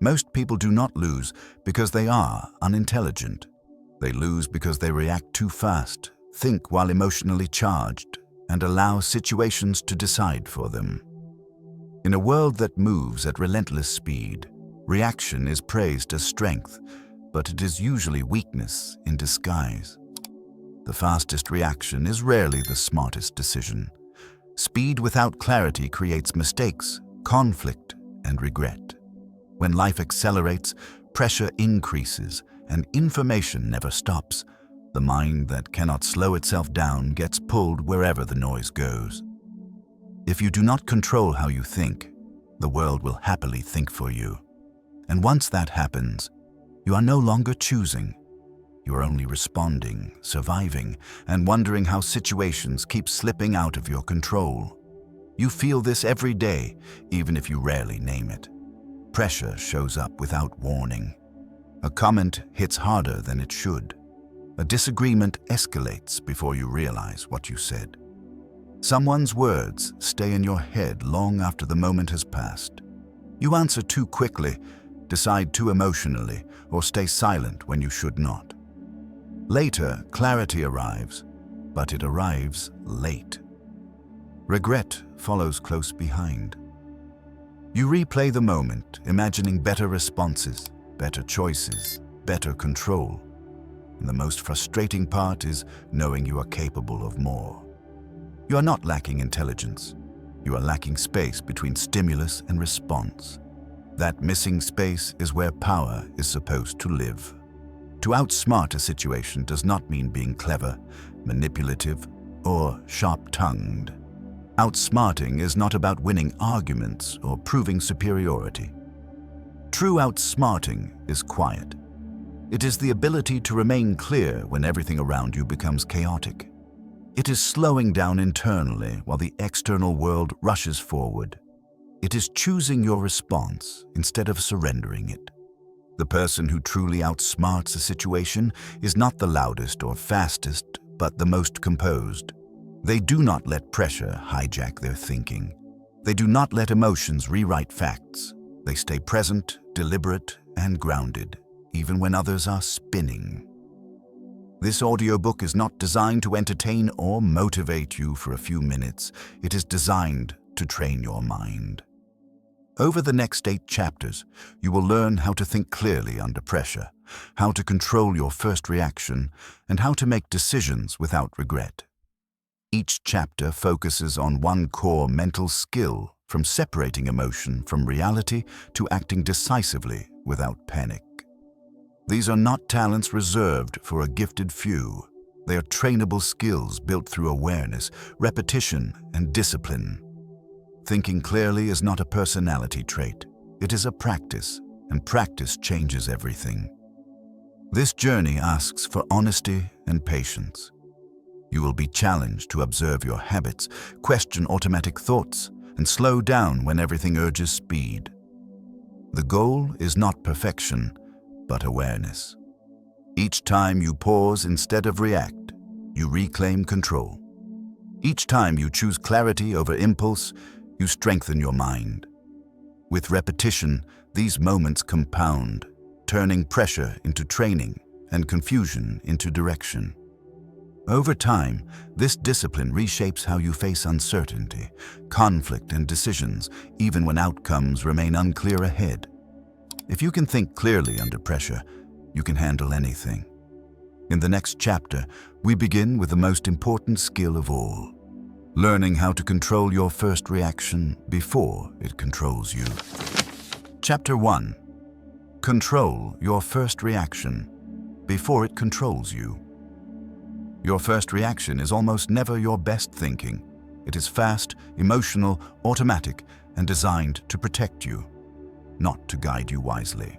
Most people do not lose because they are unintelligent. They lose because they react too fast, think while emotionally charged, and allow situations to decide for them. In a world that moves at relentless speed, reaction is praised as strength, but it is usually weakness in disguise. The fastest reaction is rarely the smartest decision. Speed without clarity creates mistakes, conflict, and regret. When life accelerates, pressure increases, and information never stops. The mind that cannot slow itself down gets pulled wherever the noise goes. If you do not control how you think, the world will happily think for you. And once that happens, you are no longer choosing. You are only responding, surviving, and wondering how situations keep slipping out of your control. You feel this every day, even if you rarely name it. Pressure shows up without warning. A comment hits harder than it should. A disagreement escalates before you realize what you said. Someone's words stay in your head long after the moment has passed. You answer too quickly, decide too emotionally, or stay silent when you should not. Later, clarity arrives, but it arrives late. Regret follows close behind. You replay the moment, imagining better responses, better choices, better control. And the most frustrating part is knowing you are capable of more. You are not lacking intelligence. You are lacking space between stimulus and response. That missing space is where power is supposed to live. To outsmart a situation does not mean being clever, manipulative, or sharp-tongued. Outsmarting is not about winning arguments or proving superiority. True outsmarting is quiet. It is the ability to remain clear when everything around you becomes chaotic. It is slowing down internally while the external world rushes forward. It is choosing your response instead of surrendering it. The person who truly outsmarts a situation is not the loudest or fastest, but the most composed. They do not let pressure hijack their thinking. They do not let emotions rewrite facts. They stay present, deliberate, and grounded, even when others are spinning. This audiobook is not designed to entertain or motivate you for a few minutes. It is designed to train your mind. Over the next 8 chapters, you will learn how to think clearly under pressure, how to control your first reaction, and how to make decisions without regret. Each chapter focuses on one core mental skill, from separating emotion from reality to acting decisively without panic. These are not talents reserved for a gifted few. They are trainable skills built through awareness, repetition, and discipline. Thinking clearly is not a personality trait. It is a practice, and practice changes everything. This journey asks for honesty and patience. You will be challenged to observe your habits, question automatic thoughts, and slow down when everything urges speed. The goal is not perfection, but awareness. Each time you pause instead of react, you reclaim control. Each time you choose clarity over impulse, you strengthen your mind. With repetition, these moments compound, turning pressure into training and confusion into direction. Over time, this discipline reshapes how you face uncertainty, conflict, and decisions, even when outcomes remain unclear ahead. If you can think clearly under pressure, you can handle anything. In the next chapter, we begin with the most important skill of all, learning how to control your first reaction before it controls you. Chapter 1. Control your first reaction before it controls you. Your first reaction is almost never your best thinking. It is fast, emotional, automatic, and designed to protect you, not to guide you wisely.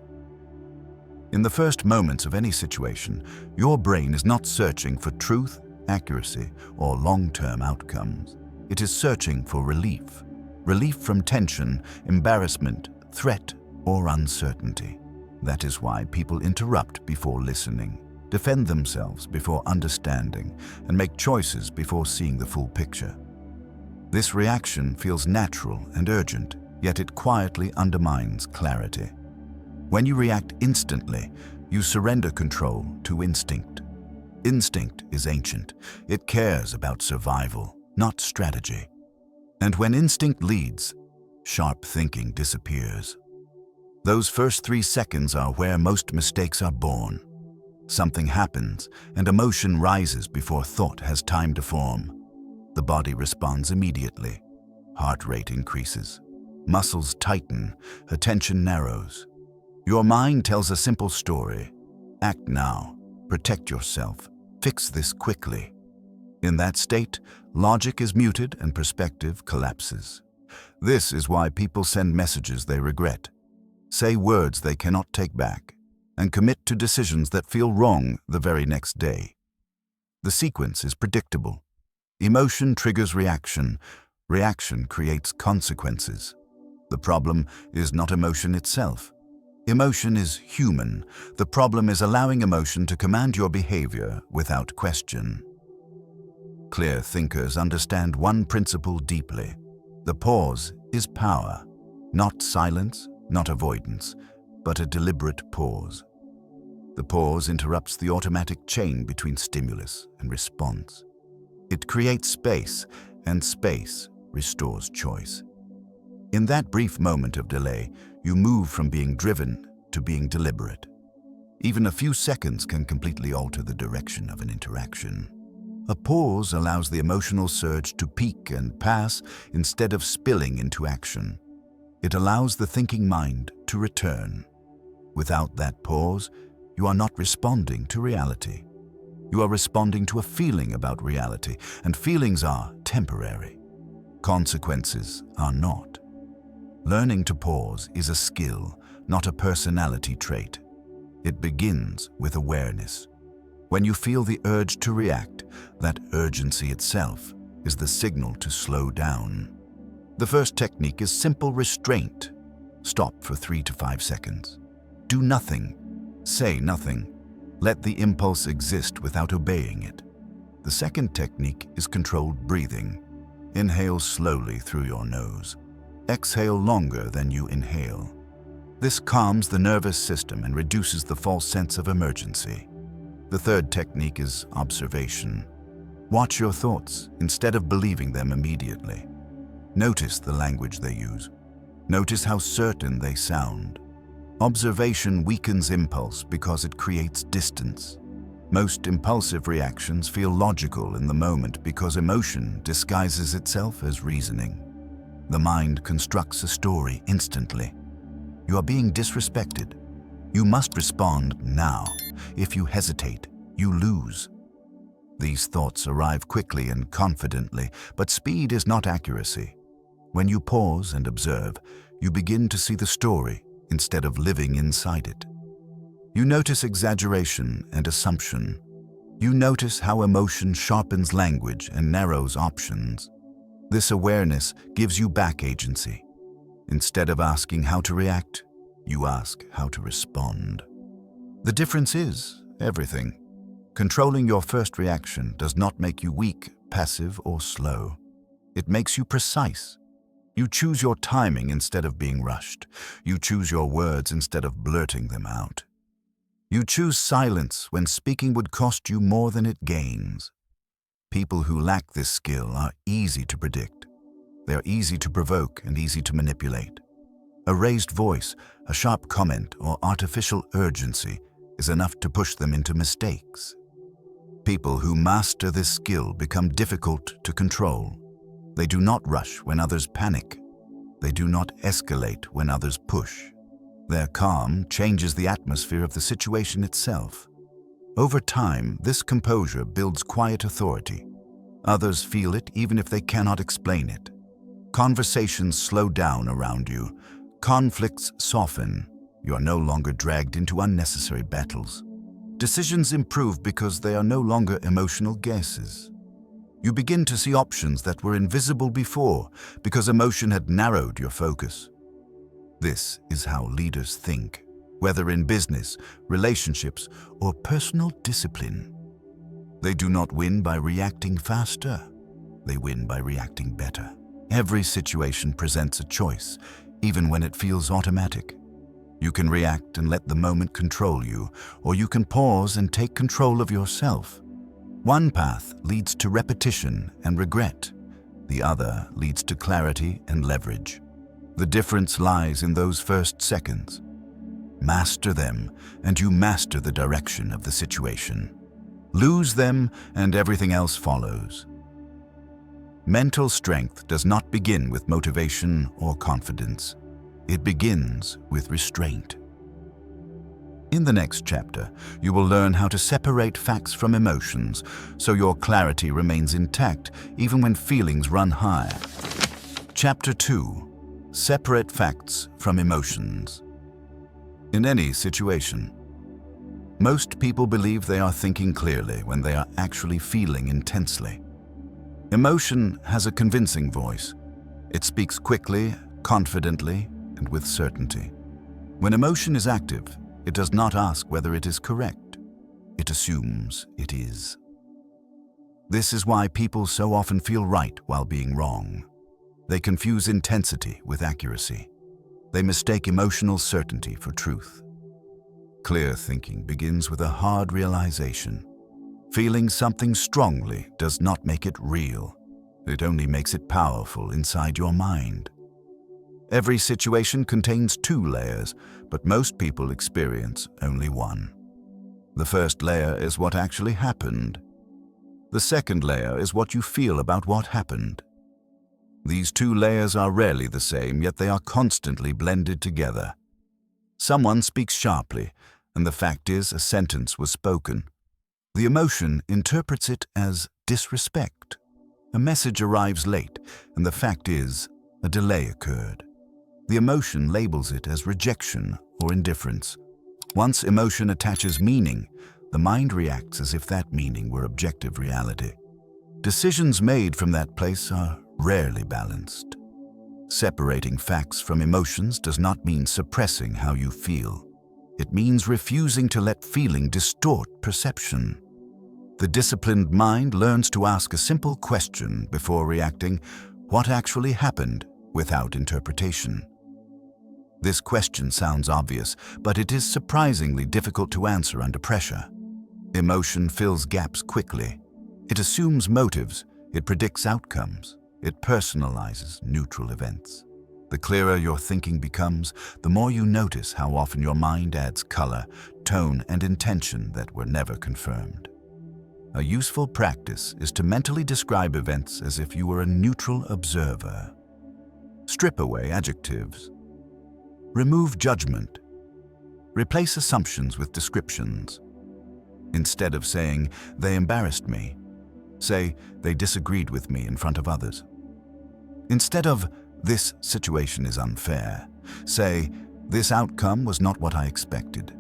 In the first moments of any situation, your brain is not searching for truth, accuracy, or long-term outcomes. It is searching for relief. Relief from tension, embarrassment, threat, or uncertainty. That is why people interrupt before listening, defend themselves before understanding, and make choices before seeing the full picture. This reaction feels natural and urgent, yet it quietly undermines clarity. When you react instantly, you surrender control to instinct. Instinct is ancient. It cares about survival, not strategy. And when instinct leads, sharp thinking disappears. Those first 3 seconds are where most mistakes are born. Something happens, and emotion rises before thought has time to form. The body responds immediately. Heart rate increases. Muscles tighten. Attention narrows. Your mind tells a simple story. Act now. Protect yourself. Fix this quickly. In that state, logic is muted and perspective collapses. This is why people send messages they regret, say words they cannot take back, and commit to decisions that feel wrong the very next day. The sequence is predictable. Emotion triggers reaction. Reaction creates consequences. The problem is not emotion itself. Emotion is human. The problem is allowing emotion to command your behavior without question. Clear thinkers understand one principle deeply. The pause is power, not silence, not avoidance, but a deliberate pause. The pause interrupts the automatic chain between stimulus and response. It creates space, and space restores choice. In that brief moment of delay, you move from being driven to being deliberate. Even a few seconds can completely alter the direction of an interaction. A pause allows the emotional surge to peak and pass instead of spilling into action. It allows the thinking mind to return. Without that pause, you are not responding to reality. You are responding to a feeling about reality, and feelings are temporary. Consequences are not. Learning to pause is a skill, not a personality trait. It begins with awareness. When you feel the urge to react, that urgency itself is the signal to slow down. The first technique is simple restraint. Stop for 3 to 5 seconds. Do nothing. Say nothing. Let the impulse exist without obeying it. The second technique is controlled breathing. Inhale slowly through your nose. Exhale longer than you inhale. This calms the nervous system and reduces the false sense of emergency. The third technique is observation. Watch your thoughts instead of believing them immediately. Notice the language they use. Notice how certain they sound. Observation weakens impulse because it creates distance. Most impulsive reactions feel logical in the moment because emotion disguises itself as reasoning. The mind constructs a story instantly. You are being disrespected. You must respond now. If you hesitate, you lose. These thoughts arrive quickly and confidently, but speed is not accuracy. When you pause and observe, you begin to see the story instead of living inside it. You notice exaggeration and assumption. You notice how emotion sharpens language and narrows options. This awareness gives you back agency. Instead of asking how to react, you ask how to respond. The difference is everything. Controlling your first reaction does not make you weak, passive, or slow. It makes you precise. You choose your timing instead of being rushed. You choose your words instead of blurting them out. You choose silence when speaking would cost you more than it gains. People who lack this skill are easy to predict. They are easy to provoke and easy to manipulate. A raised voice, a sharp comment, or artificial urgency is enough to push them into mistakes. People who master this skill become difficult to control. They do not rush when others panic. They do not escalate when others push. Their calm changes the atmosphere of the situation itself. Over time, this composure builds quiet authority. Others feel it even if they cannot explain it. Conversations slow down around you. Conflicts soften. You are no longer dragged into unnecessary battles. Decisions improve because they are no longer emotional guesses. You begin to see options that were invisible before because emotion had narrowed your focus. This is how leaders think, whether in business, relationships, or personal discipline. They do not win by reacting faster. They win by reacting better. Every situation presents a choice, even when it feels automatic. You can react and let the moment control you, or you can pause and take control of yourself. One path leads to repetition and regret. The other leads to clarity and leverage. The difference lies in those first seconds. Master them, and you master the direction of the situation. Lose them, and everything else follows. Mental strength does not begin with motivation or confidence. It begins with restraint. In the next chapter, you will learn how to separate facts from emotions so your clarity remains intact even when feelings run high. Chapter 2. Separate facts from emotions. In any situation, most people believe they are thinking clearly when they are actually feeling intensely. Emotion has a convincing voice. It speaks quickly, confidently, and with certainty. When emotion is active, it does not ask whether it is correct. It assumes it is. This is why people so often feel right while being wrong. They confuse intensity with accuracy. They mistake emotional certainty for truth. Clear thinking begins with a hard realization. Feeling something strongly does not make it real. It only makes it powerful inside your mind. Every situation contains two layers, but most people experience only one. The first layer is what actually happened. The second layer is what you feel about what happened. These two layers are rarely the same, yet they are constantly blended together. Someone speaks sharply, and the fact is a sentence was spoken. The emotion interprets it as disrespect. A message arrives late, and the fact is a delay occurred. The emotion labels it as rejection or indifference. Once emotion attaches meaning, the mind reacts as if that meaning were objective reality. Decisions made from that place are rarely balanced. Separating facts from emotions does not mean suppressing how you feel. It means refusing to let feeling distort perception. The disciplined mind learns to ask a simple question before reacting: what actually happened, without interpretation. This question sounds obvious, but it is surprisingly difficult to answer under pressure. Emotion fills gaps quickly. It assumes motives, it predicts outcomes, it personalizes neutral events. The clearer your thinking becomes, the more you notice how often your mind adds color, tone, and intention that were never confirmed. A useful practice is to mentally describe events as if you were a neutral observer. Strip away adjectives. Remove judgment. Replace assumptions with descriptions. Instead of saying, "they embarrassed me," say, "they disagreed with me in front of others." Instead of, "this situation is unfair," say, "this outcome was not what I expected."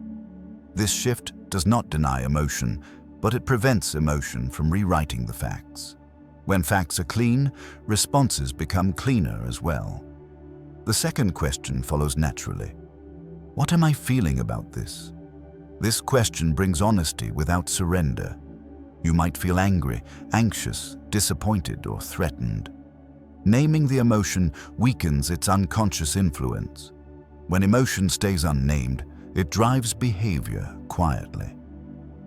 This shift does not deny emotion, but it prevents emotion from rewriting the facts. When facts are clean, responses become cleaner as well. The second question follows naturally. What am I feeling about this? This question brings honesty without surrender. You might feel angry, anxious, disappointed, or threatened. Naming the emotion weakens its unconscious influence. When emotion stays unnamed, it drives behavior quietly.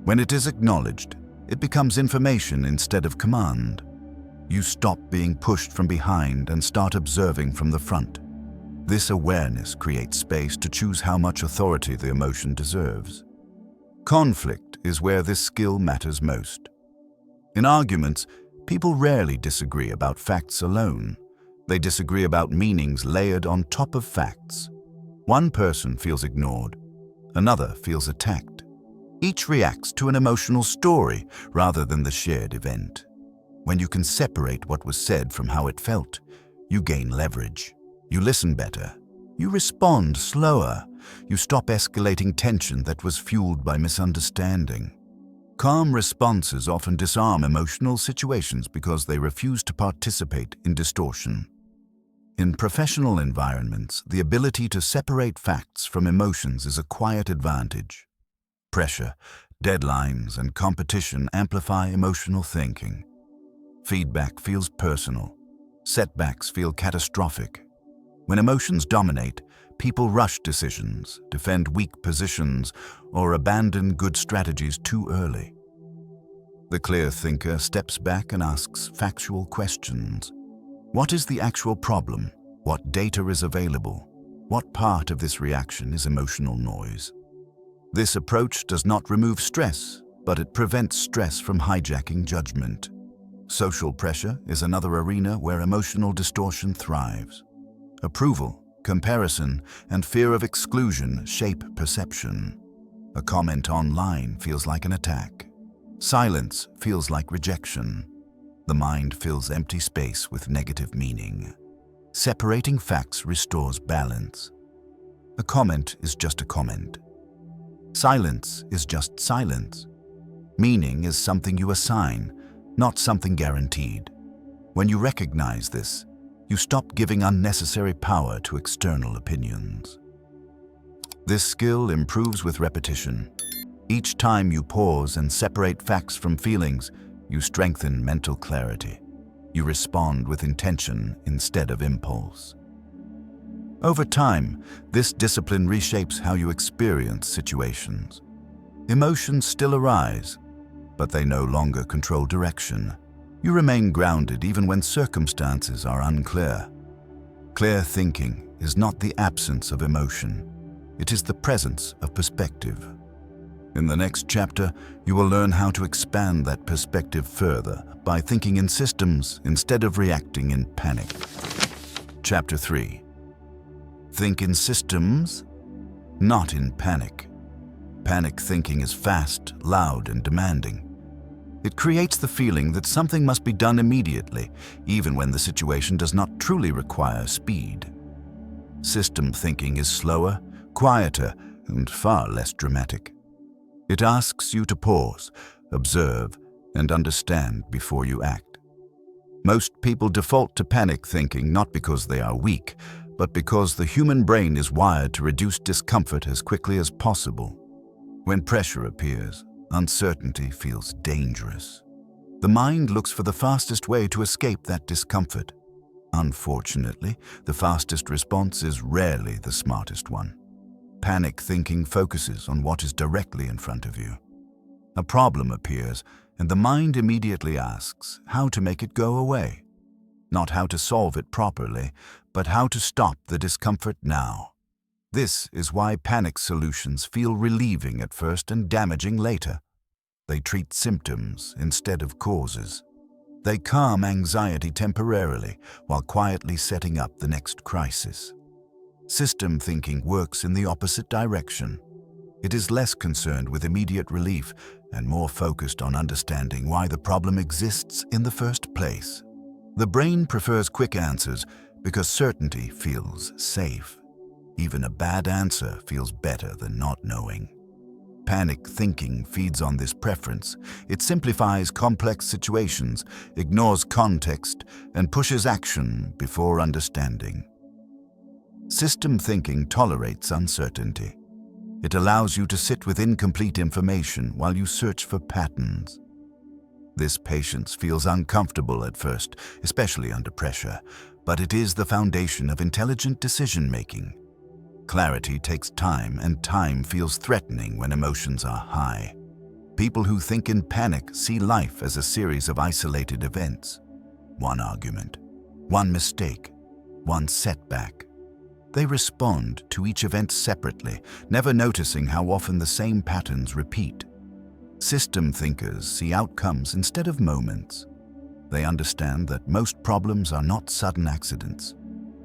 When it is acknowledged, it becomes information instead of command. You stop being pushed from behind and start observing from the front. This awareness creates space to choose how much authority the emotion deserves. Conflict is where this skill matters most. In arguments, people rarely disagree about facts alone. They disagree about meanings layered on top of facts. One person feels ignored, another feels attacked. Each reacts to an emotional story rather than the shared event. When you can separate what was said from how it felt, you gain leverage. You listen better. You respond slower. You stop escalating tension that was fueled by misunderstanding. Calm responses often disarm emotional situations because they refuse to participate in distortion. In professional environments, the ability to separate facts from emotions is a quiet advantage. Pressure, deadlines, and competition amplify emotional thinking. Feedback feels personal. Setbacks feel catastrophic. When emotions dominate, people rush decisions, defend weak positions, or abandon good strategies too early. The clear thinker steps back and asks factual questions. What is the actual problem? What data is available? What part of this reaction is emotional noise? This approach does not remove stress, but it prevents stress from hijacking judgment. Social pressure is another arena where emotional distortion thrives. Approval, comparison, and fear of exclusion shape perception. A comment online feels like an attack. Silence feels like rejection. The mind fills empty space with negative meaning. Separating facts restores balance. A comment is just a comment. Silence is just silence. Meaning is something you assign, not something guaranteed. When you recognize this, you stop giving unnecessary power to external opinions. This skill improves with repetition. Each time you pause and separate facts from feelings, you strengthen mental clarity. You respond with intention instead of impulse. Over time, this discipline reshapes how you experience situations. Emotions still arise, but they no longer control direction. You remain grounded even when circumstances are unclear. Clear thinking is not the absence of emotion. It is the presence of perspective. In the next chapter, you will learn how to expand that perspective further by thinking in systems instead of reacting in panic. Chapter 3. Think in systems, not in panic. Panic thinking is fast, loud, and demanding. It creates the feeling that something must be done immediately, even when the situation does not truly require speed. System thinking is slower, quieter, and far less dramatic. It asks you to pause, observe, and understand before you act. Most people default to panic thinking not because they are weak, but because the human brain is wired to reduce discomfort as quickly as possible. When pressure appears, uncertainty feels dangerous. The mind looks for the fastest way to escape that discomfort. Unfortunately, the fastest response is rarely the smartest one. Panic thinking focuses on what is directly in front of you. A problem appears, and the mind immediately asks how to make it go away. Not how to solve it properly, but how to stop the discomfort now. This is why panic solutions feel relieving at first and damaging later. They treat symptoms instead of causes. They calm anxiety temporarily while quietly setting up the next crisis. System thinking works in the opposite direction. It is less concerned with immediate relief and more focused on understanding why the problem exists in the first place. The brain prefers quick answers because certainty feels safe. Even a bad answer feels better than not knowing. Panic thinking feeds on this preference. It simplifies complex situations, ignores context, and pushes action before understanding. System thinking tolerates uncertainty. It allows you to sit with incomplete information while you search for patterns. This patience feels uncomfortable at first, especially under pressure, but it is the foundation of intelligent decision-making. Clarity takes time, and time feels threatening when emotions are high. People who think in panic see life as a series of isolated events. One argument, one mistake, one setback. They respond to each event separately, never noticing how often the same patterns repeat. System thinkers see outcomes instead of moments. They understand that most problems are not sudden accidents.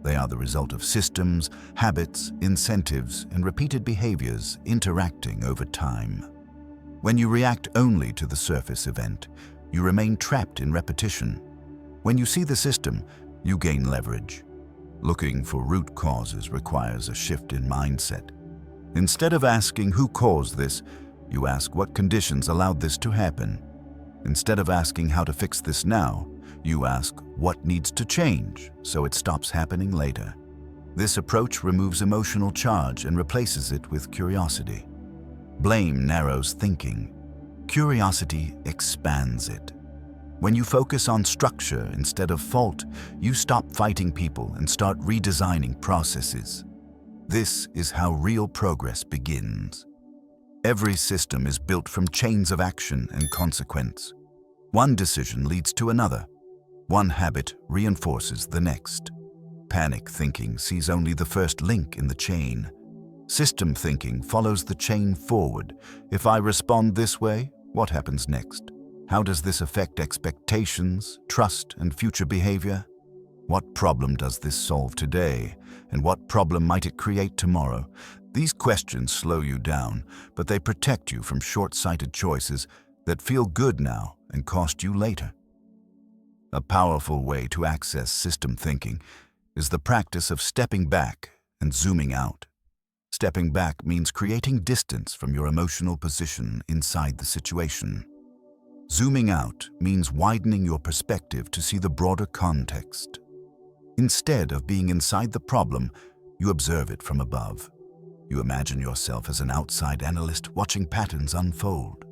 They are the result of systems, habits, incentives, and repeated behaviors interacting over time. When you react only to the surface event, you remain trapped in repetition. When you see the system, you gain leverage. Looking for root causes requires a shift in mindset. Instead of asking who caused this, you ask what conditions allowed this to happen. Instead of asking how to fix this now, you ask what needs to change so it stops happening later. This approach removes emotional charge and replaces it with curiosity. Blame narrows thinking. Curiosity expands it. When you focus on structure instead of fault, you stop fighting people and start redesigning processes. This is how real progress begins. Every system is built from chains of action and consequence. One decision leads to another. One habit reinforces the next. Panic thinking sees only the first link in the chain. System thinking follows the chain forward. If I respond this way, what happens next? How does this affect expectations, trust, and future behavior? What problem does this solve today? And what problem might it create tomorrow? These questions slow you down, but they protect you from short-sighted choices that feel good now and cost you later. A powerful way to access system thinking is the practice of stepping back and zooming out. Stepping back means creating distance from your emotional position inside the situation. Zooming out means widening your perspective to see the broader context. Instead of being inside the problem, you observe it from above. You imagine yourself as an outside analyst watching patterns unfold.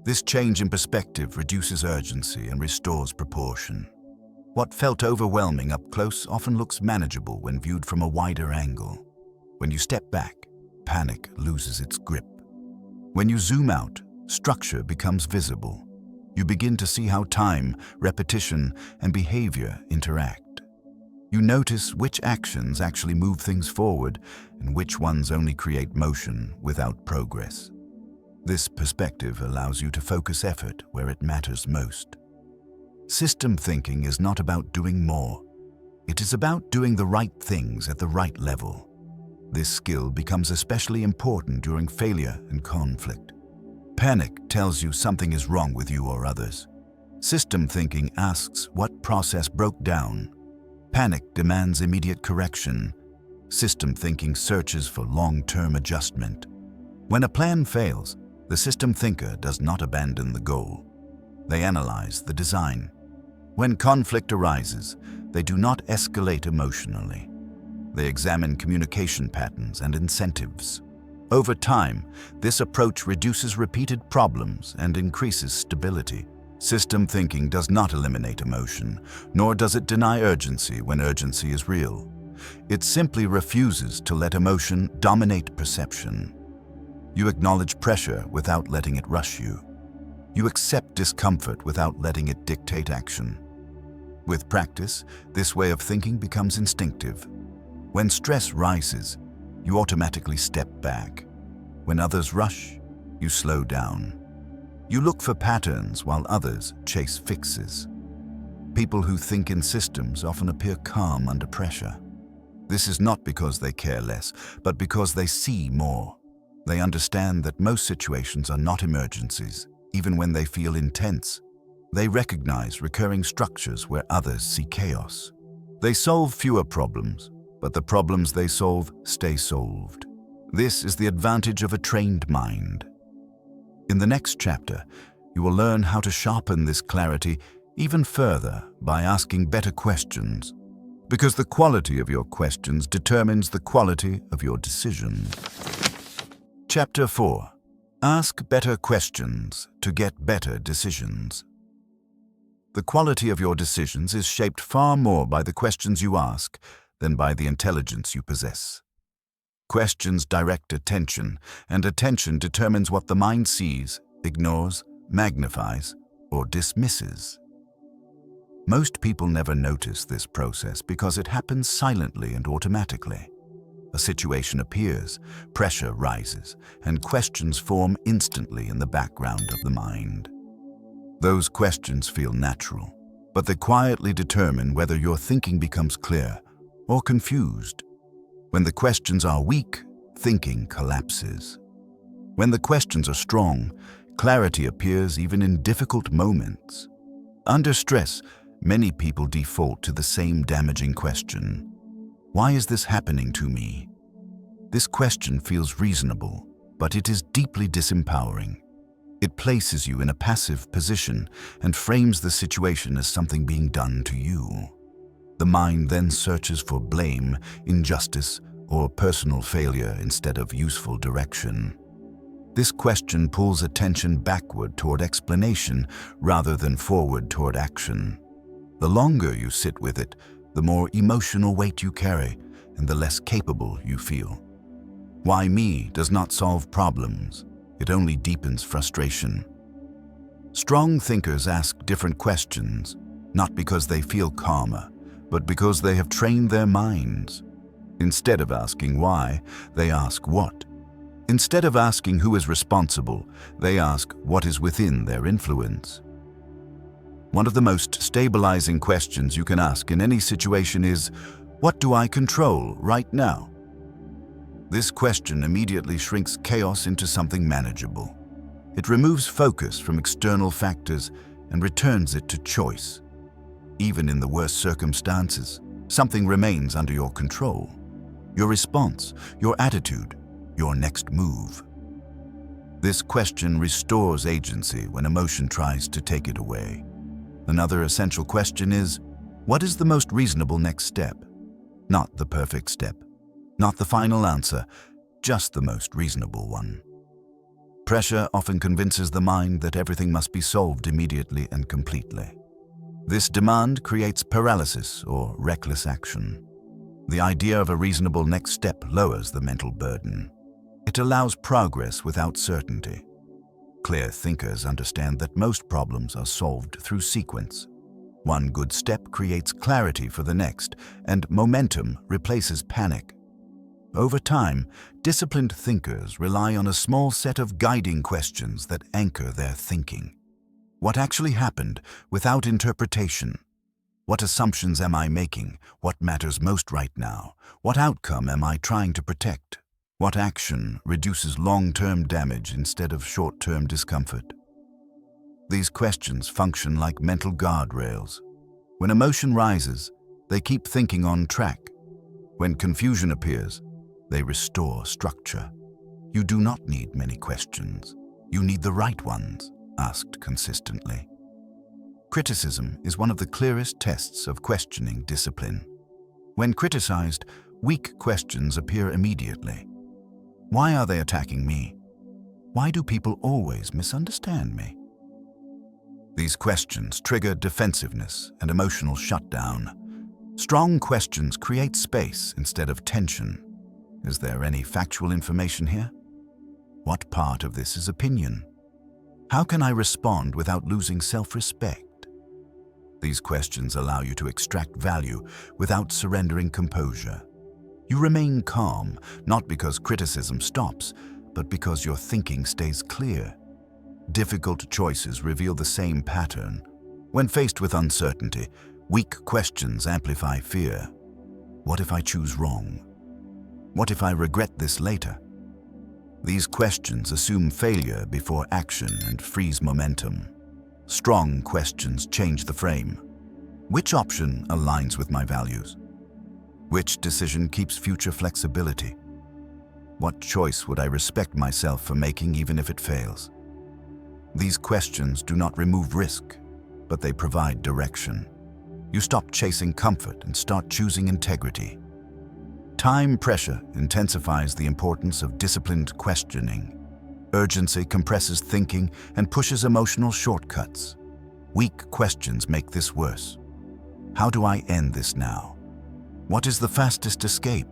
This change in perspective reduces urgency and restores proportion. What felt overwhelming up close often looks manageable when viewed from a wider angle. When you step back, panic loses its grip. When you zoom out, structure becomes visible. You begin to see how time, repetition, and behavior interact. You notice which actions actually move things forward and which ones only create motion without progress. This perspective allows you to focus effort where it matters most. System thinking is not about doing more. It is about doing the right things at the right level. This skill becomes especially important during failure and conflict. Panic tells you something is wrong with you or others. System thinking asks what process broke down. Panic demands immediate correction. System thinking searches for long-term adjustment. When a plan fails, the system thinker does not abandon the goal. They analyze the design. When conflict arises, they do not escalate emotionally. They examine communication patterns and incentives. Over time, this approach reduces repeated problems and increases stability. System thinking does not eliminate emotion, nor does it deny urgency when urgency is real. It simply refuses to let emotion dominate perception. You acknowledge pressure without letting it rush you. You accept discomfort without letting it dictate action. With practice, this way of thinking becomes instinctive. When stress rises, you automatically step back. When others rush, you slow down. You look for patterns while others chase fixes. People who think in systems often appear calm under pressure. This is not because they care less, but because they see more. They understand that most situations are not emergencies, even when they feel intense. They recognize recurring structures where others see chaos. They solve fewer problems, but the problems they solve stay solved. This is the advantage of a trained mind. In the next chapter, you will learn how to sharpen this clarity even further by asking better questions, because the quality of your questions determines the quality of your decisions. Chapter 4. Ask better questions to get better decisions. The quality of your decisions is shaped far more by the questions you ask than by the intelligence you possess. Questions direct attention, and attention determines what the mind sees, ignores, magnifies, or dismisses. Most people never notice this process because it happens silently and automatically. A situation appears, pressure rises, and questions form instantly in the background of the mind. Those questions feel natural, but they quietly determine whether your thinking becomes clear or confused. When the questions are weak, thinking collapses. When the questions are strong, clarity appears even in difficult moments. Under stress, many people default to the same damaging question. Why is this happening to me? This question feels reasonable, but it is deeply disempowering. It places you in a passive position and frames the situation as something being done to you. The mind then searches for blame, injustice, or personal failure instead of useful direction. This question pulls attention backward toward explanation rather than forward toward action. The longer you sit with it, the more emotional weight you carry, and the less capable you feel. Why me does not solve problems. It only deepens frustration. Strong thinkers ask different questions, not because they feel calmer, but because they have trained their minds. Instead of asking why, they ask what. Instead of asking who is responsible, they ask what is within their influence. One of the most stabilizing questions you can ask in any situation is, what do I control right now? This question immediately shrinks chaos into something manageable. It removes focus from external factors and returns it to choice. Even in the worst circumstances, something remains under your control. Your response, your attitude, your next move. This question restores agency when emotion tries to take it away. Another essential question is, what is the most reasonable next step? Not the perfect step, not the final answer, just the most reasonable one. Pressure often convinces the mind that everything must be solved immediately and completely. This demand creates paralysis or reckless action. The idea of a reasonable next step lowers the mental burden. It allows progress without certainty. Clear thinkers understand that most problems are solved through sequence. One good step creates clarity for the next, and momentum replaces panic. Over time, disciplined thinkers rely on a small set of guiding questions that anchor their thinking. What actually happened without interpretation? What assumptions am I making? What matters most right now? What outcome am I trying to protect? What action reduces long-term damage instead of short-term discomfort? These questions function like mental guardrails. When emotion rises, they keep thinking on track. When confusion appears, they restore structure. You do not need many questions. You need the right ones, asked consistently. Criticism is one of the clearest tests of questioning discipline. When criticized, weak questions appear immediately. Why are they attacking me? Why do people always misunderstand me? These questions trigger defensiveness and emotional shutdown. Strong questions create space instead of tension. Is there any factual information here? What part of this is opinion? How can I respond without losing self-respect? These questions allow you to extract value without surrendering composure. You remain calm, not because criticism stops, but because your thinking stays clear. Difficult choices reveal the same pattern. When faced with uncertainty, weak questions amplify fear. What if I choose wrong? What if I regret this later? These questions assume failure before action and freeze momentum. Strong questions change the frame. Which option aligns with my values? Which decision keeps future flexibility? What choice would I respect myself for making even if it fails? These questions do not remove risk, but they provide direction. You stop chasing comfort and start choosing integrity. Time pressure intensifies the importance of disciplined questioning. Urgency compresses thinking and pushes emotional shortcuts. Weak questions make this worse. How do I end this now? What is the fastest escape?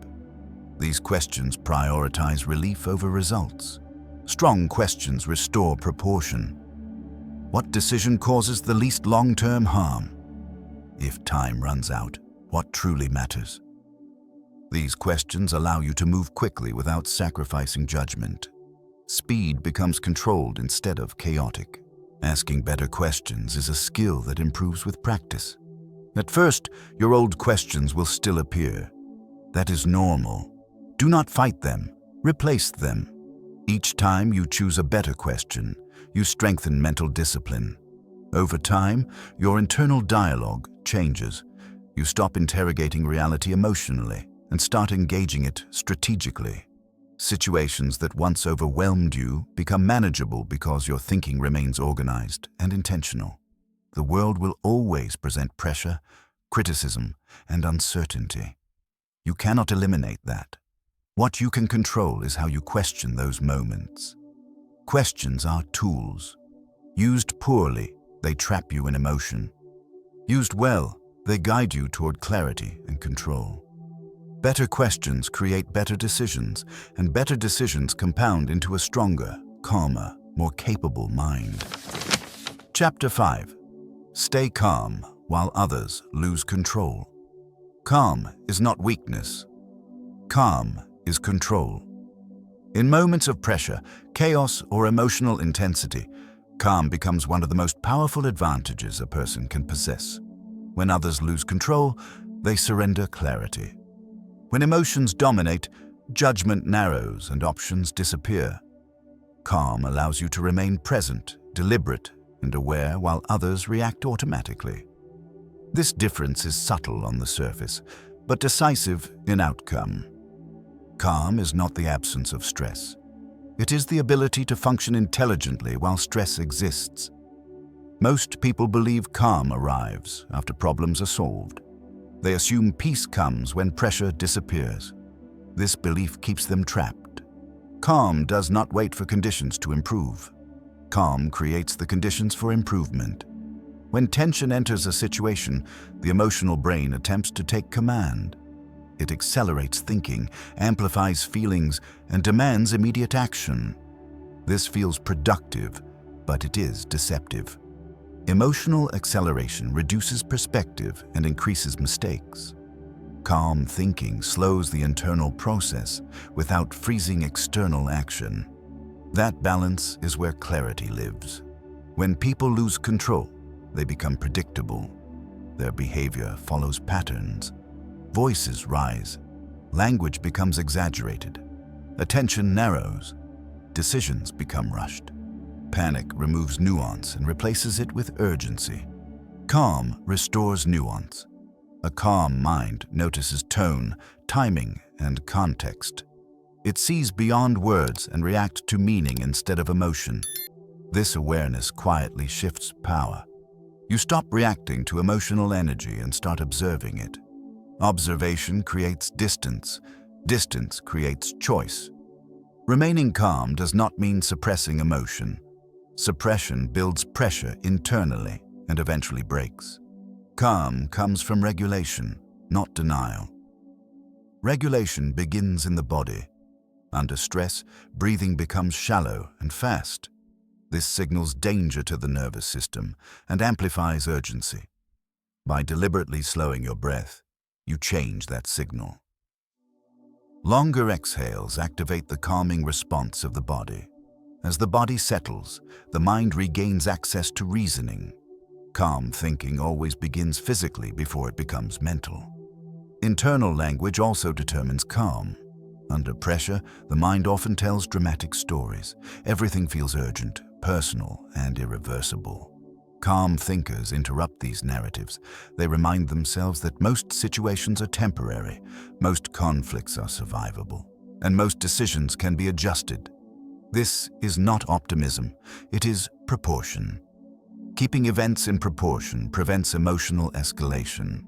These questions prioritize relief over results. Strong questions restore proportion. What decision causes the least long-term harm? If time runs out, what truly matters? These questions allow you to move quickly without sacrificing judgment. Speed becomes controlled instead of chaotic. Asking better questions is a skill that improves with practice. At first, your old questions will still appear. That is normal. Do not fight them. Replace them. Each time you choose a better question, you strengthen mental discipline. Over time, your internal dialogue changes. You stop interrogating reality emotionally and start engaging it strategically. Situations that once overwhelmed you become manageable because your thinking remains organized and intentional. The world will always present pressure, criticism, and uncertainty. You cannot eliminate that. What you can control is how you question those moments. Questions are tools. Used poorly, they trap you in emotion. Used well, they guide you toward clarity and control. Better questions create better decisions, and better decisions compound into a stronger, calmer, more capable mind. Chapter 5. Stay calm while others lose control. Calm is not weakness. Calm is control. In moments of pressure, chaos, or emotional intensity, calm becomes one of the most powerful advantages a person can possess. When others lose control, they surrender clarity. When emotions dominate, judgment narrows and options disappear. Calm allows you to remain present, deliberate, and aware while others react automatically. This difference is subtle on the surface, but decisive in outcome. Calm is not the absence of stress. It is the ability to function intelligently while stress exists. Most people believe calm arrives after problems are solved. They assume peace comes when pressure disappears. This belief keeps them trapped. Calm does not wait for conditions to improve. Calm creates the conditions for improvement. When tension enters a situation, the emotional brain attempts to take command. It accelerates thinking, amplifies feelings, and demands immediate action. This feels productive, but it is deceptive. Emotional acceleration reduces perspective and increases mistakes. Calm thinking slows the internal process without freezing external action. That balance is where clarity lives. When people lose control, they become predictable. Their behavior follows patterns. Voices rise. Language becomes exaggerated. Attention narrows. Decisions become rushed. Panic removes nuance and replaces it with urgency. Calm restores nuance. A calm mind notices tone, timing, and context. It sees beyond words and reacts to meaning instead of emotion. This awareness quietly shifts power. You stop reacting to emotional energy and start observing it. Observation creates distance. Distance creates choice. Remaining calm does not mean suppressing emotion. Suppression builds pressure internally and eventually breaks. Calm comes from regulation, not denial. Regulation begins in the body. Under stress, breathing becomes shallow and fast. This signals danger to the nervous system and amplifies urgency. By deliberately slowing your breath, you change that signal. Longer exhales activate the calming response of the body. As the body settles, the mind regains access to reasoning. Calm thinking always begins physically before it becomes mental. Internal language also determines calm. Under pressure, the mind often tells dramatic stories. Everything feels urgent, personal, and irreversible. Calm thinkers interrupt these narratives. They remind themselves that most situations are temporary, most conflicts are survivable, and most decisions can be adjusted. This is not optimism, it is proportion. Keeping events in proportion prevents emotional escalation.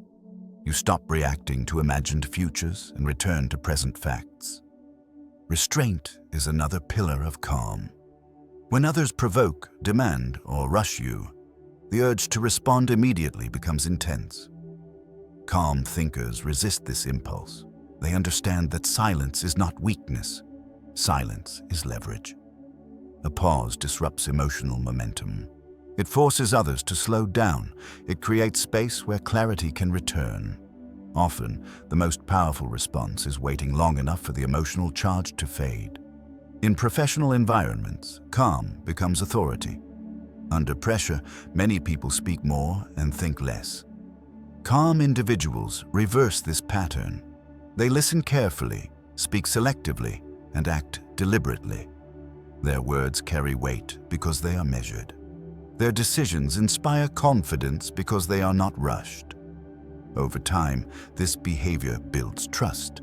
You stop reacting to imagined futures and return to present facts. Restraint is another pillar of calm. When others provoke, demand, or rush you, the urge to respond immediately becomes intense. Calm thinkers resist this impulse. They understand that silence is not weakness. Silence is leverage. A pause disrupts emotional momentum. It forces others to slow down. It creates space where clarity can return. Often, the most powerful response is waiting long enough for the emotional charge to fade. In professional environments, calm becomes authority. Under pressure, many people speak more and think less. Calm individuals reverse this pattern. They listen carefully, speak selectively, and act deliberately. Their words carry weight because they are measured. Their decisions inspire confidence because they are not rushed. Over time, this behavior builds trust.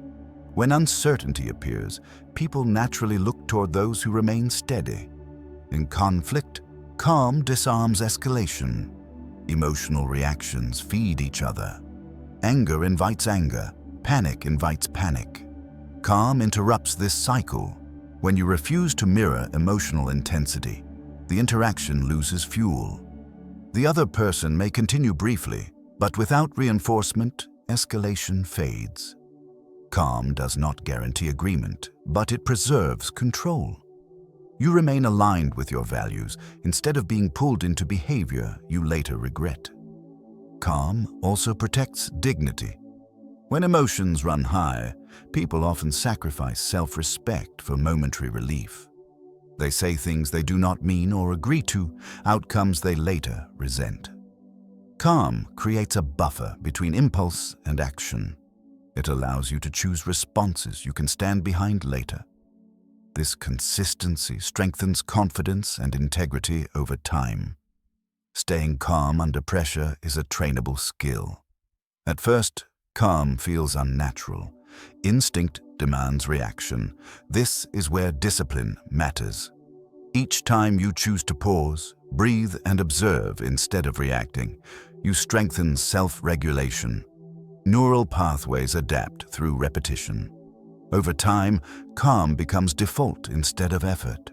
When uncertainty appears, people naturally look toward those who remain steady. In conflict, calm disarms escalation. Emotional reactions feed each other. Anger invites anger. Panic invites panic. Calm interrupts this cycle. When you refuse to mirror emotional intensity, the interaction loses fuel. The other person may continue briefly, but without reinforcement, escalation fades. Calm does not guarantee agreement, but it preserves control. You remain aligned with your values instead of being pulled into behavior you later regret. Calm also protects dignity. When emotions run high, people often sacrifice self-respect for momentary relief. They say things they do not mean or agree to, outcomes they later resent. Calm creates a buffer between impulse and action. It allows you to choose responses you can stand behind later. This consistency strengthens confidence and integrity over time. Staying calm under pressure is a trainable skill. At first, calm feels unnatural. Instinct demands reaction. This is where discipline matters. Each time you choose to pause, breathe, and observe instead of reacting, you strengthen self-regulation. Neural pathways adapt through repetition. Over time, calm becomes default instead of effort.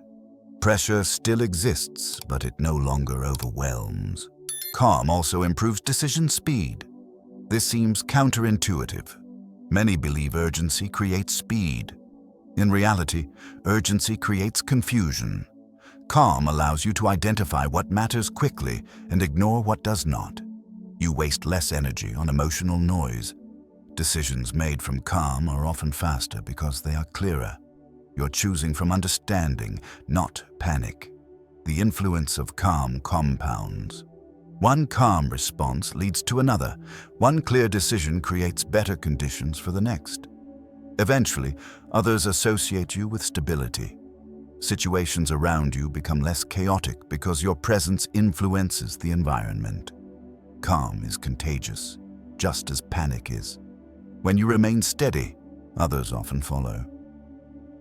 Pressure still exists, but it no longer overwhelms. Calm also improves decision speed. This seems counterintuitive. Many believe urgency creates speed. In reality, urgency creates confusion. Calm allows you to identify what matters quickly and ignore what does not. You waste less energy on emotional noise. Decisions made from calm are often faster because they are clearer. You're choosing from understanding, not panic. The influence of calm compounds. One calm response leads to another. One clear decision creates better conditions for the next. Eventually, others associate you with stability. Situations around you become less chaotic because your presence influences the environment. Calm is contagious, just as panic is. When you remain steady, others often follow.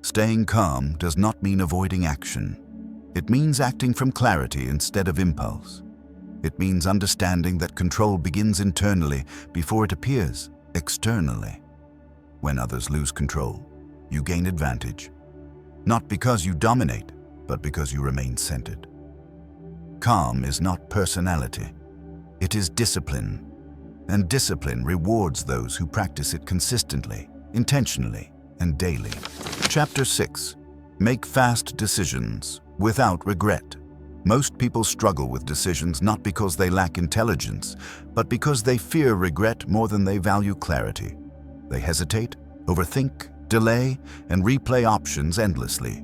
Staying calm does not mean avoiding action. It means acting from clarity instead of impulse. It means understanding that control begins internally before it appears externally. When others lose control, you gain advantage. Not because you dominate, but because you remain centered. Calm is not personality. It is discipline. And discipline rewards those who practice it consistently, intentionally, and daily. Chapter 6. Make fast decisions without regret. Most people struggle with decisions not because they lack intelligence, but because they fear regret more than they value clarity. They hesitate, overthink, delay, and replay options endlessly.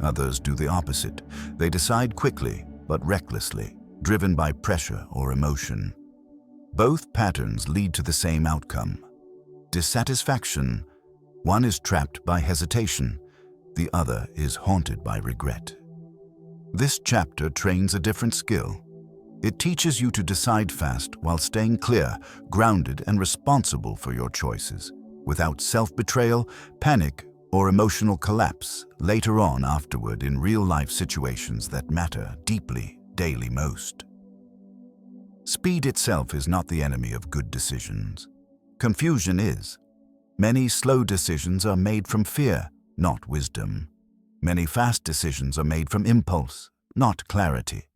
Others do the opposite. They decide quickly, but recklessly, driven by pressure or emotion. Both patterns lead to the same outcome: dissatisfaction. One is trapped by hesitation, the other is haunted by regret. This chapter trains a different skill. It teaches you to decide fast while staying clear, grounded, and responsible for your choices, without self-betrayal, panic, or emotional collapse later on afterward in real-life situations that matter deeply, daily most. Speed itself is not the enemy of good decisions. Confusion is. Many slow decisions are made from fear, not wisdom. Many fast decisions are made from impulse, not clarity.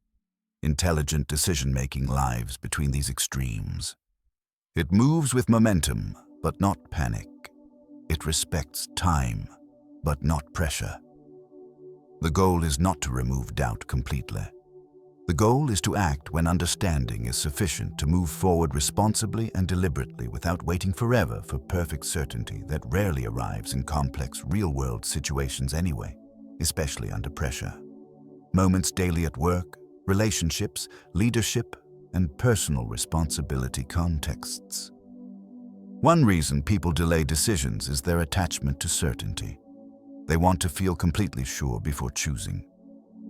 Intelligent decision-making lies between these extremes. It moves with momentum, but not panic. It respects time, but not pressure. The goal is not to remove doubt completely. The goal is to act when understanding is sufficient to move forward responsibly and deliberately without waiting forever for perfect certainty that rarely arrives in complex real-world situations anyway, especially under pressure. Moments daily at work, relationships, leadership, and personal responsibility contexts. One reason people delay decisions is their attachment to certainty. They want to feel completely sure before choosing.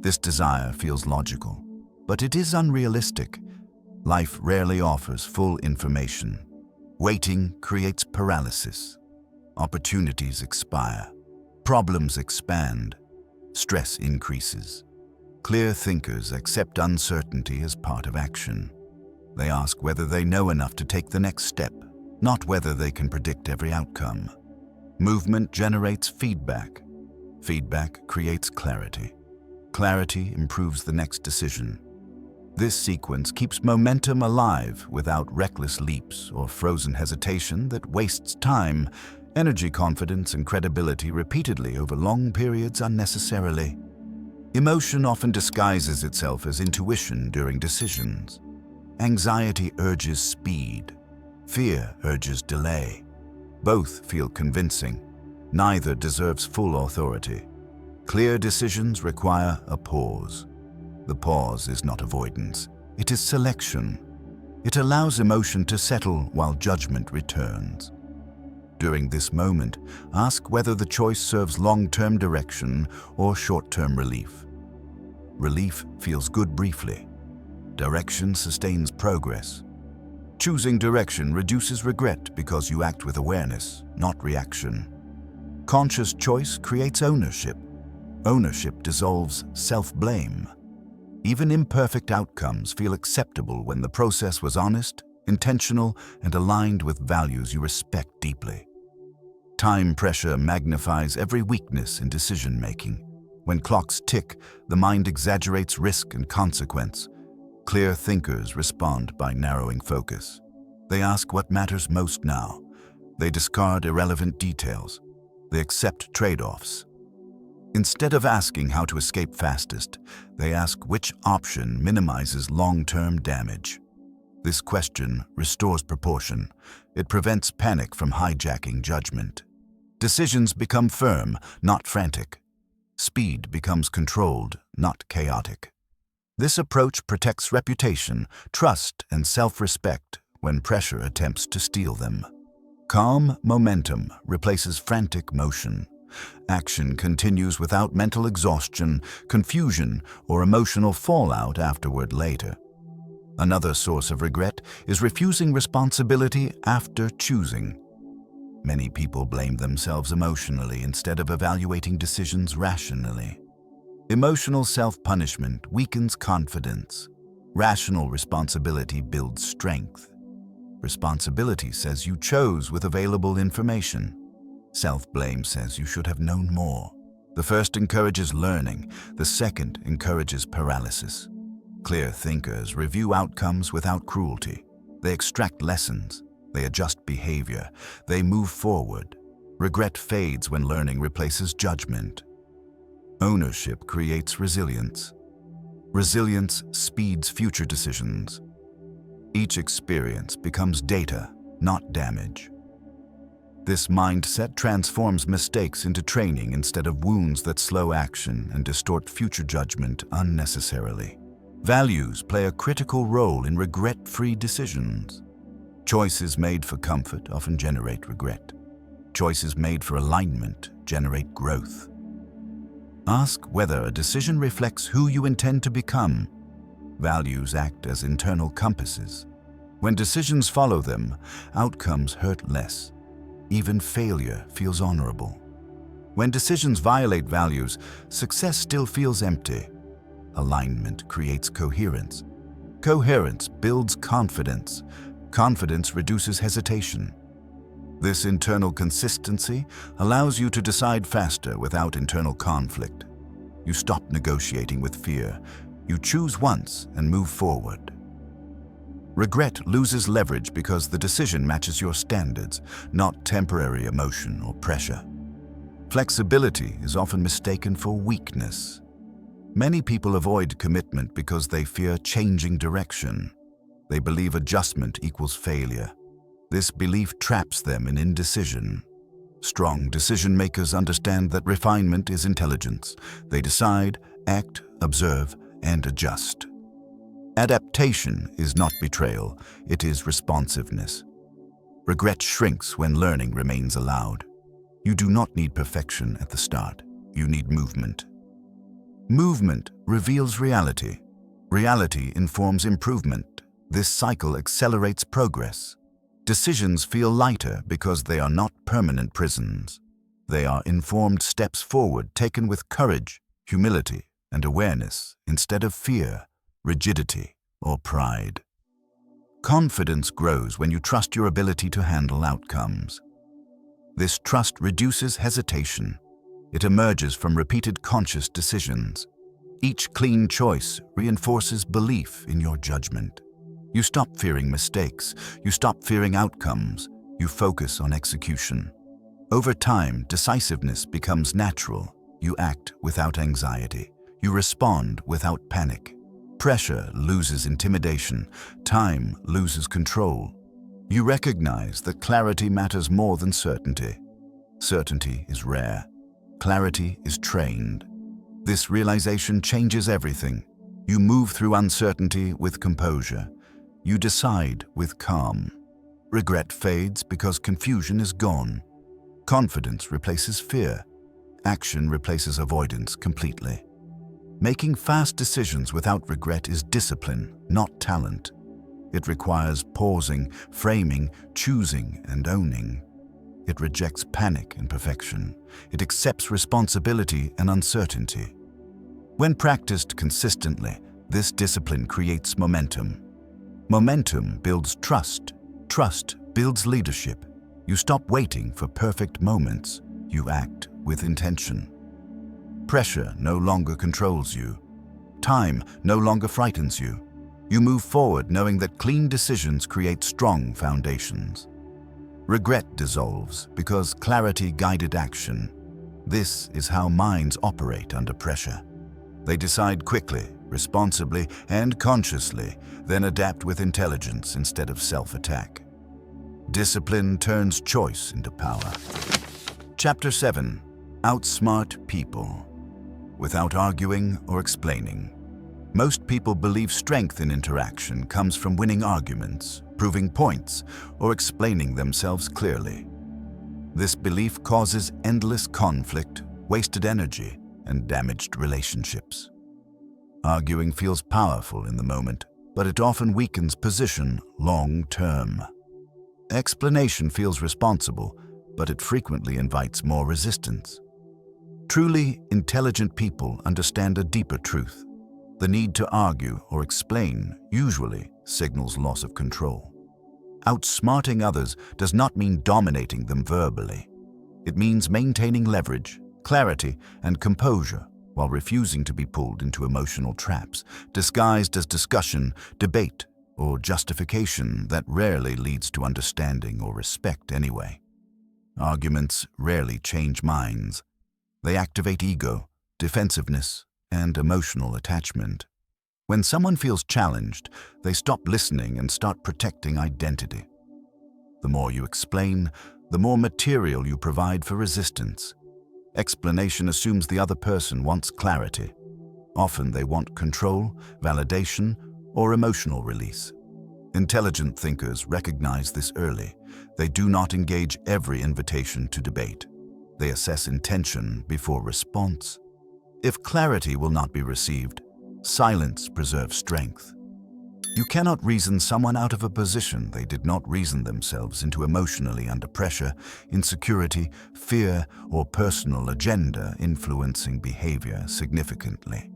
This desire feels logical, but it is unrealistic. Life rarely offers full information. Waiting creates paralysis. Opportunities expire. Problems expand. Stress increases. Clear thinkers accept uncertainty as part of action. They ask whether they know enough to take the next step, not whether they can predict every outcome. Movement generates feedback. Feedback creates clarity. Clarity improves the next decision. This sequence keeps momentum alive without reckless leaps or frozen hesitation that wastes time Energy, confidence, and credibility repeatedly over long periods unnecessarily. Emotion often disguises itself as intuition during decisions. Anxiety urges speed. Fear urges delay. Both feel convincing. Neither deserves full authority. Clear decisions require a pause. The pause is not avoidance. It is selection. It allows emotion to settle while judgment returns. During this moment, ask whether the choice serves long-term direction or short-term relief. Relief feels good briefly. Direction sustains progress. Choosing direction reduces regret because you act with awareness, not reaction. Conscious choice creates ownership. Ownership dissolves self-blame. Even imperfect outcomes feel acceptable when the process was honest, intentional, and aligned with values you respect deeply. Time pressure magnifies every weakness in decision-making. When clocks tick, the mind exaggerates risk and consequence. Clear thinkers respond by narrowing focus. They ask what matters most now. They discard irrelevant details. They accept trade-offs. Instead of asking how to escape fastest, they ask which option minimizes long-term damage. This question restores proportion. It prevents panic from hijacking judgment. Decisions become firm, not frantic. Speed becomes controlled, not chaotic. This approach protects reputation, trust, and self-respect when pressure attempts to steal them. Calm momentum replaces frantic motion. Action continues without mental exhaustion, confusion, or emotional fallout afterward later. Another source of regret is refusing responsibility after choosing. Many people blame themselves emotionally instead of evaluating decisions rationally. Emotional self-punishment weakens confidence. Rational responsibility builds strength. Responsibility says you chose with available information. Self-blame says you should have known more. The first encourages learning, the second encourages paralysis. Clear thinkers review outcomes without cruelty. They extract lessons. They adjust behavior. They move forward. Regret fades when learning replaces judgment. Ownership creates resilience. Resilience speeds future decisions. Each experience becomes data, not damage. This mindset transforms mistakes into training instead of wounds that slow action and distort future judgment unnecessarily. Values play a critical role in regret-free decisions. Choices made for comfort often generate regret. Choices made for alignment generate growth. Ask whether a decision reflects who you intend to become. Values act as internal compasses. When decisions follow them, outcomes hurt less. Even failure feels honorable. When decisions violate values, success still feels empty. Alignment creates coherence. Coherence builds confidence. Confidence reduces hesitation. This internal consistency allows you to decide faster without internal conflict. You stop negotiating with fear. You choose once and move forward. Regret loses leverage because the decision matches your standards, not temporary emotion or pressure. Flexibility is often mistaken for weakness. Many people avoid commitment because they fear changing direction. They believe adjustment equals failure. This belief traps them in indecision. Strong decision-makers understand that refinement is intelligence. They decide, act, observe, and adjust. Adaptation is not betrayal, it is responsiveness. Regret shrinks when learning remains allowed. You do not need perfection at the start. You need movement. Movement reveals reality. Reality informs improvement. This cycle accelerates progress. Decisions feel lighter because they are not permanent prisons. They are informed steps forward taken with courage, humility, and awareness instead of fear, rigidity, or pride. Confidence grows when you trust your ability to handle outcomes. This trust reduces hesitation. It emerges from repeated conscious decisions. Each clean choice reinforces belief in your judgment. You stop fearing mistakes. You stop fearing outcomes. You focus on execution. Over time, decisiveness becomes natural. You act without anxiety. You respond without panic. Pressure loses intimidation. Time loses control. You recognize that clarity matters more than certainty. Certainty is rare. Clarity is trained. This realization changes everything. You move through uncertainty with composure. You decide with calm. Regret fades because confusion is gone. Confidence replaces fear. Action replaces avoidance completely. Making fast decisions without regret is discipline, not talent. It requires pausing, framing, choosing, and owning. It rejects panic and perfection. It accepts responsibility and uncertainty. When practiced consistently, this discipline creates momentum. Momentum builds trust. Trust builds leadership. You stop waiting for perfect moments. You act with intention. Pressure no longer controls you. Time no longer frightens you. You move forward knowing that clean decisions create strong foundations. Regret dissolves because clarity guided action. This is how minds operate under pressure. They decide quickly, responsibly, and consciously, then adapt with intelligence instead of self-attack. Discipline turns choice into power. Chapter 7. Outsmart People. Without arguing or explaining. Most people believe strength in interaction comes from winning arguments, proving points, or explaining themselves clearly. This belief causes endless conflict, wasted energy, and damaged relationships. Arguing feels powerful in the moment, but it often weakens position long-term. Explanation feels responsible, but it frequently invites more resistance. Truly intelligent people understand a deeper truth. The need to argue or explain usually signals loss of control. Outsmarting others does not mean dominating them verbally. It means maintaining leverage, clarity, and composure while refusing to be pulled into emotional traps, disguised as discussion, debate, or justification that rarely leads to understanding or respect anyway. Arguments rarely change minds. They activate ego, defensiveness, and emotional attachment. When someone feels challenged, they stop listening and start protecting identity. The more you explain, the more material you provide for resistance. Explanation assumes the other person wants clarity. Often they want control, validation, or emotional release. Intelligent thinkers recognize this early. They do not engage every invitation to debate. They assess intention before response. If clarity will not be received, silence preserves strength. You cannot reason someone out of a position they did not reason themselves into emotionally under pressure, insecurity, fear, or personal agenda influencing behavior significantly.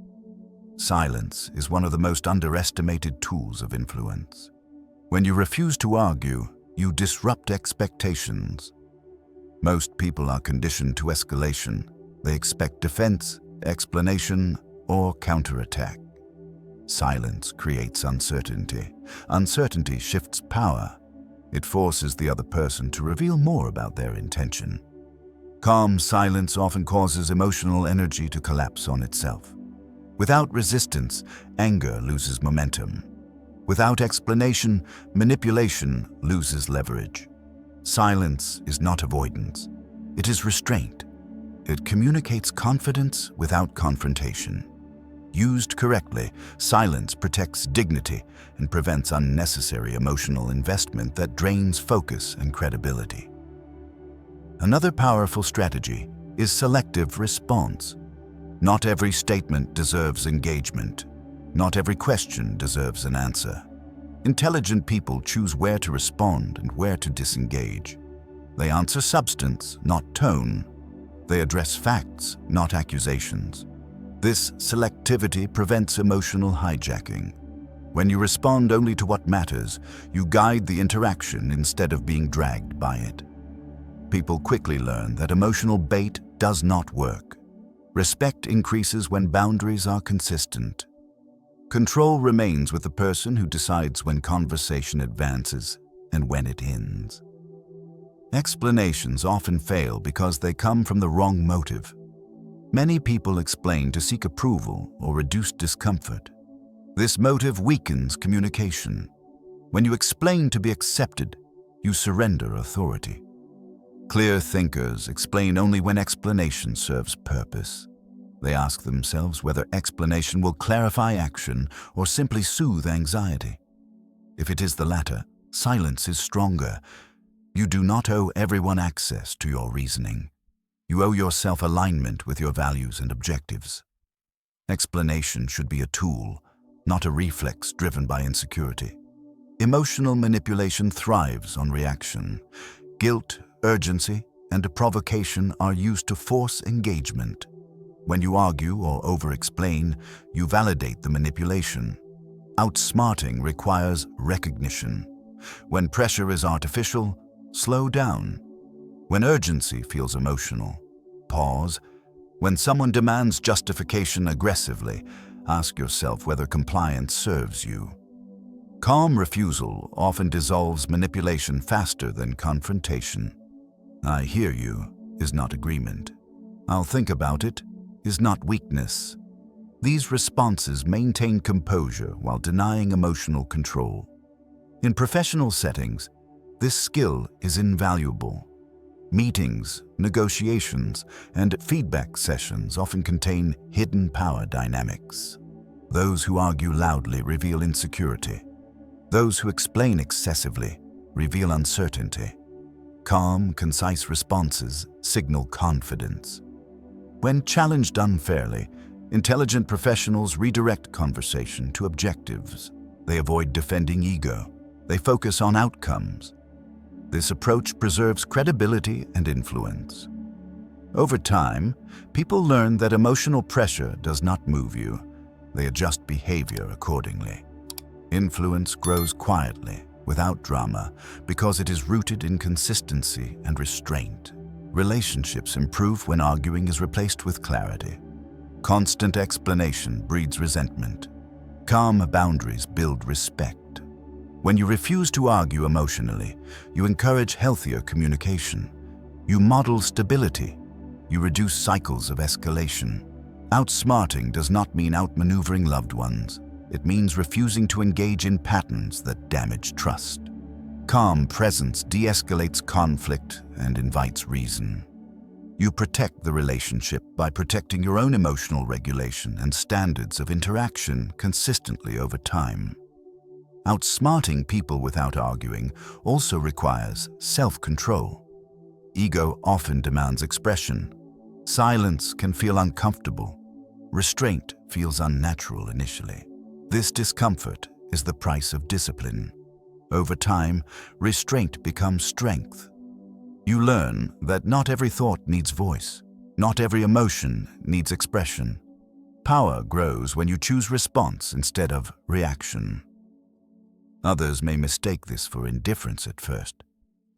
Silence is one of the most underestimated tools of influence. When you refuse to argue, you disrupt expectations. Most people are conditioned to escalation. They expect defense, explanation, or counterattack. Silence creates uncertainty. Uncertainty shifts power. It forces the other person to reveal more about their intention. Calm silence often causes emotional energy to collapse on itself. Without resistance, anger loses momentum. Without explanation, manipulation loses leverage. Silence is not avoidance. It is restraint. It communicates confidence without confrontation. Used correctly, silence protects dignity and prevents unnecessary emotional investment that drains focus and credibility. Another powerful strategy is selective response. Not every statement deserves engagement. Not every question deserves an answer. Intelligent people choose where to respond and where to disengage. They answer substance, not tone. They address facts, not accusations. This selectivity prevents emotional hijacking. When you respond only to what matters, you guide the interaction instead of being dragged by it. People quickly learn that emotional bait does not work. Respect increases when boundaries are consistent. Control remains with the person who decides when conversation advances and when it ends. Explanations often fail because they come from the wrong motive. Many people explain to seek approval or reduce discomfort. This motive weakens communication. When you explain to be accepted, you surrender authority. Clear thinkers explain only when explanation serves purpose. They ask themselves whether explanation will clarify action or simply soothe anxiety. If it is the latter, silence is stronger. You do not owe everyone access to your reasoning. You owe yourself alignment with your values and objectives. Explanation should be a tool, not a reflex driven by insecurity. Emotional manipulation thrives on reaction. Guilt, urgency, and provocation are used to force engagement. When you argue or over-explain, you validate the manipulation. Outsmarting requires recognition. When pressure is artificial, slow down. When urgency feels emotional, pause. When someone demands justification aggressively, ask yourself whether compliance serves you. Calm refusal often dissolves manipulation faster than confrontation. "I hear you" is not agreement. "I'll think about it" is not weakness. These responses maintain composure while denying emotional control. In professional settings, this skill is invaluable. Meetings, negotiations, and feedback sessions often contain hidden power dynamics. Those who argue loudly reveal insecurity. Those who explain excessively reveal uncertainty. Calm, concise responses signal confidence. When challenged unfairly, intelligent professionals redirect conversation to objectives. They avoid defending ego. They focus on outcomes. This approach preserves credibility and influence. Over time, people learn that emotional pressure does not move you. They adjust behavior accordingly. Influence grows quietly, without drama, because it is rooted in consistency and restraint. Relationships improve when arguing is replaced with clarity. Constant explanation breeds resentment. Calm boundaries build respect. When you refuse to argue emotionally, you encourage healthier communication. You model stability. You reduce cycles of escalation. Outsmarting does not mean outmaneuvering loved ones. It means refusing to engage in patterns that damage trust. Calm presence de-escalates conflict and invites reason. You protect the relationship by protecting your own emotional regulation and standards of interaction consistently over time. Outsmarting people without arguing also requires self-control. Ego often demands expression. Silence can feel uncomfortable. Restraint feels unnatural initially. This discomfort is the price of discipline. Over time, restraint becomes strength. You learn that not every thought needs voice. Not every emotion needs expression. Power grows when you choose response instead of reaction. Others may mistake this for indifference at first.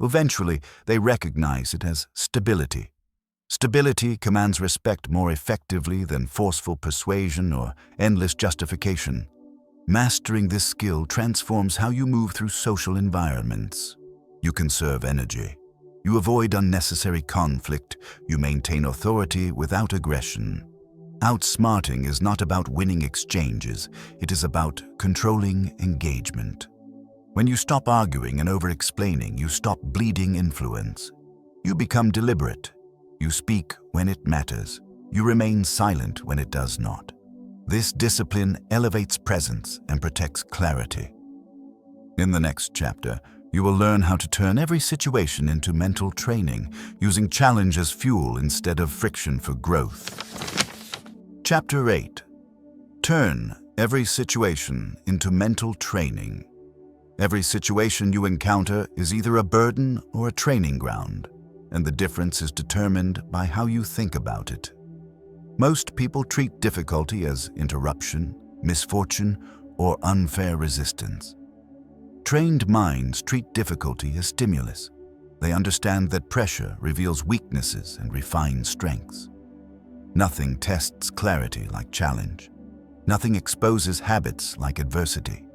Eventually, they recognize it as stability. Stability commands respect more effectively than forceful persuasion or endless justification. Mastering this skill transforms how you move through social environments. You conserve energy. You avoid unnecessary conflict. You maintain authority without aggression. Outsmarting is not about winning exchanges. It is about controlling engagement. When you stop arguing and over-explaining, you stop bleeding influence. You become deliberate. You speak when it matters. You remain silent when it does not. This discipline elevates presence and protects clarity. In the next chapter, you will learn how to turn every situation into mental training, using challenge as fuel instead of friction for growth. Chapter 8. Turn every situation into mental training. Every situation you encounter is either a burden or a training ground, and the difference is determined by how you think about it. Most people treat difficulty as interruption, misfortune, or unfair resistance. Trained minds treat difficulty as stimulus. They understand that pressure reveals weaknesses and refines strengths. Nothing tests clarity like challenge. Nothing exposes habits like adversity.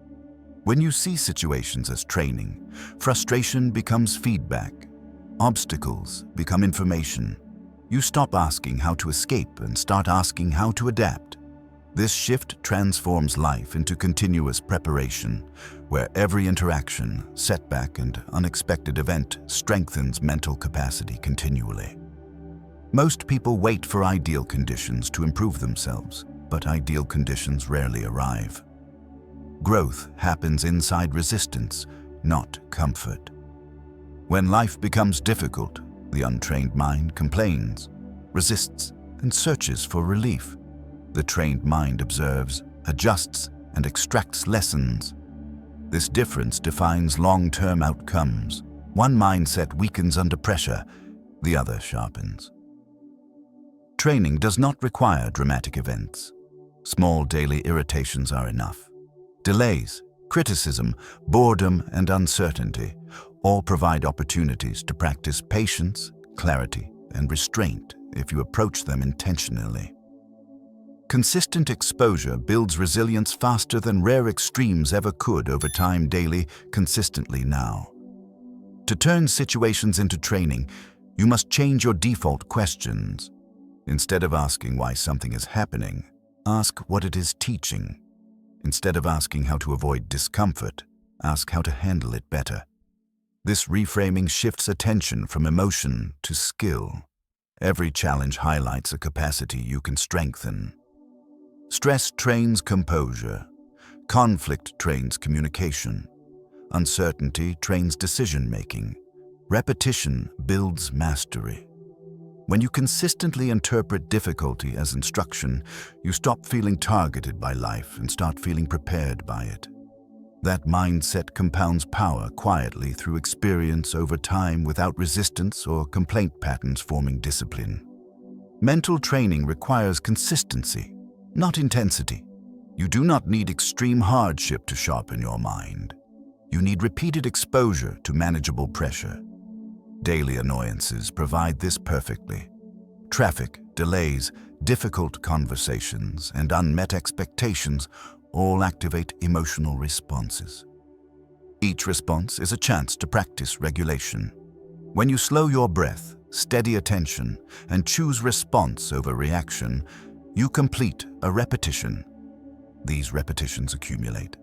When you see situations as training, frustration becomes feedback. Obstacles become information. You stop asking how to escape and start asking how to adapt. This shift transforms life into continuous preparation, where every interaction, setback, and unexpected event strengthens mental capacity continually. Most people wait for ideal conditions to improve themselves, but ideal conditions rarely arrive. Growth happens inside resistance, not comfort. When life becomes difficult, the untrained mind complains, resists, and searches for relief. The trained mind observes, adjusts, and extracts lessons. This difference defines long-term outcomes. One mindset weakens under pressure, the other sharpens. Training does not require dramatic events. Small daily irritations are enough. Delays, criticism, boredom, and uncertainty all provide opportunities to practice patience, clarity, and restraint if you approach them intentionally. Consistent exposure builds resilience faster than rare extremes ever could over time, daily, consistently now. To turn situations into training, you must change your default questions. Instead of asking why something is happening, ask what it is teaching. Instead of asking how to avoid discomfort, ask how to handle it better. This reframing shifts attention from emotion to skill. Every challenge highlights a capacity you can strengthen. Stress trains composure. Conflict trains communication. Uncertainty trains decision-making. Repetition builds mastery. When you consistently interpret difficulty as instruction, you stop feeling targeted by life and start feeling prepared by it. That mindset compounds power quietly through experience over time without resistance or complaint patterns forming discipline. Mental training requires consistency, not intensity. You do not need extreme hardship to sharpen your mind. You need repeated exposure to manageable pressure. Daily annoyances provide this perfectly. Traffic, delays, difficult conversations, and unmet expectations all activate emotional responses. Each response is a chance to practice regulation. When you slow your breath, steady attention, and choose response over reaction, you complete a repetition. These repetitions accumulate.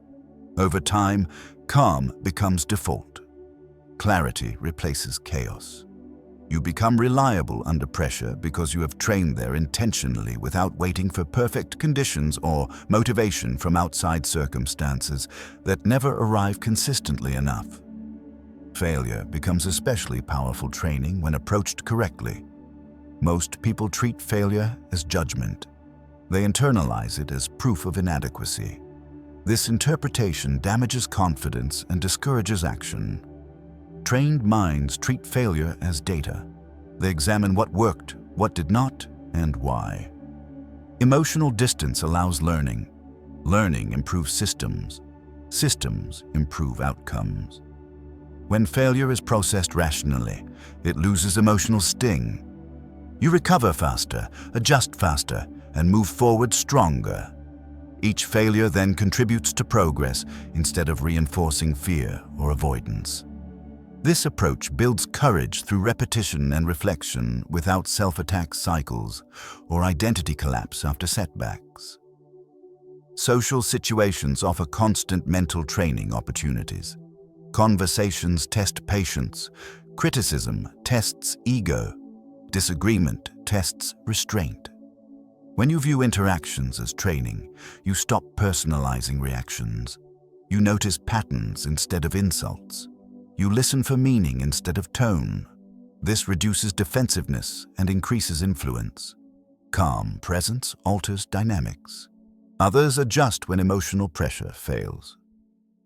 Over time, calm becomes default. Clarity replaces chaos. You become reliable under pressure because you have trained there intentionally without waiting for perfect conditions or motivation from outside circumstances that never arrive consistently enough. Failure becomes especially powerful training when approached correctly. Most people treat failure as judgment. They internalize it as proof of inadequacy. This interpretation damages confidence and discourages action. Trained minds treat failure as data. They examine what worked, what did not, and why. Emotional distance allows learning. Learning improves systems. Systems improve outcomes. When failure is processed rationally, it loses emotional sting. You recover faster, adjust faster, and move forward stronger. Each failure then contributes to progress instead of reinforcing fear or avoidance. This approach builds courage through repetition and reflection without self-attack cycles or identity collapse after setbacks. Social situations offer constant mental training opportunities. Conversations test patience. Criticism tests ego. Disagreement tests restraint. When you view interactions as training, you stop personalizing reactions. You notice patterns instead of insults. You listen for meaning instead of tone. This reduces defensiveness and increases influence. Calm presence alters dynamics. Others adjust when emotional pressure fails.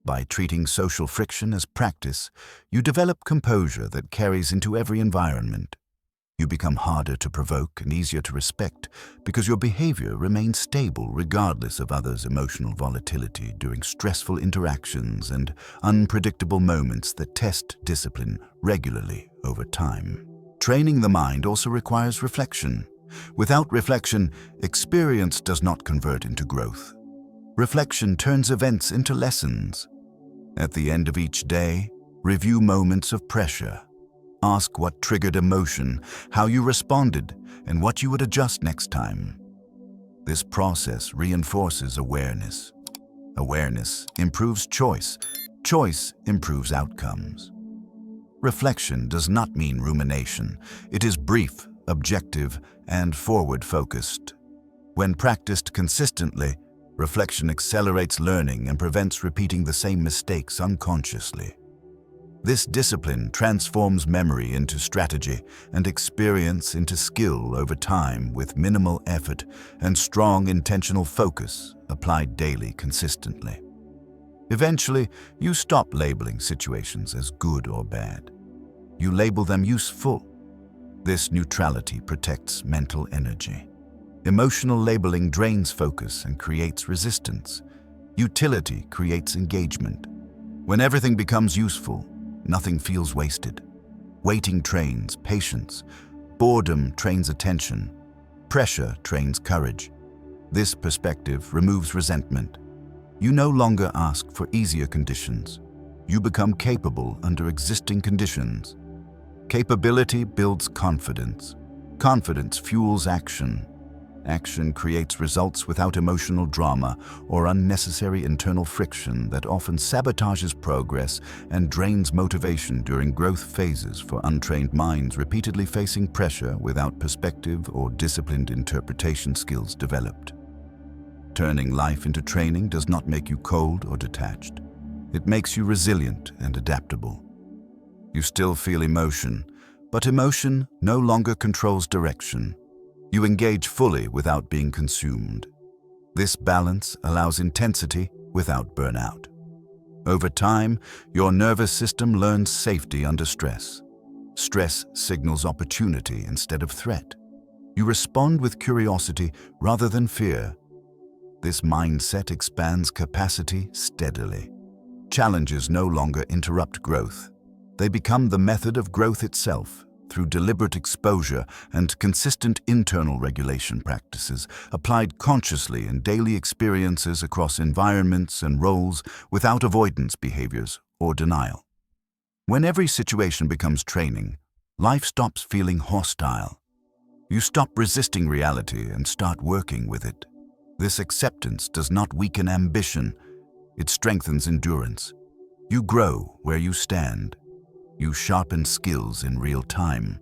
By treating social friction as practice, you develop composure that carries into every environment. You become harder to provoke and easier to respect because your behavior remains stable regardless of others' emotional volatility during stressful interactions and unpredictable moments that test discipline regularly over time. Training the mind also requires reflection. Without reflection, experience does not convert into growth. Reflection turns events into lessons. At the end of each day, review moments of pressure. Ask what triggered emotion, how you responded, and what you would adjust next time. This process reinforces awareness. Awareness improves choice. Choice improves outcomes. Reflection does not mean rumination. It is brief, objective, and forward-focused. When practiced consistently, reflection accelerates learning and prevents repeating the same mistakes unconsciously. This discipline transforms memory into strategy and experience into skill over time with minimal effort and strong intentional focus applied daily consistently. Eventually, you stop labeling situations as good or bad. You label them useful. This neutrality protects mental energy. Emotional labeling drains focus and creates resistance. Utility creates engagement. When everything becomes useful, nothing feels wasted. Waiting trains patience. Boredom trains attention. Pressure trains courage. This perspective removes resentment. You no longer ask for easier conditions. You become capable under existing conditions. Capability builds confidence. Confidence fuels action. Action creates results without emotional drama or unnecessary internal friction that often sabotages progress and drains motivation during growth phases for untrained minds repeatedly facing pressure without perspective or disciplined interpretation skills developed. Turning life into training does not make you cold or detached. It makes you resilient and adaptable. You still feel emotion, but emotion no longer controls direction. You engage fully without being consumed. This balance allows intensity without burnout. Over time, your nervous system learns safety under stress. Stress signals opportunity instead of threat. You respond with curiosity rather than fear. This mindset expands capacity steadily. Challenges no longer interrupt growth. They become the method of growth itself. Through deliberate exposure and consistent internal regulation practices applied consciously in daily experiences across environments and roles without avoidance behaviors or denial. When every situation becomes training, life stops feeling hostile. You stop resisting reality and start working with it. This acceptance does not weaken ambition, it strengthens endurance. You grow where you stand. You sharpen skills in real time.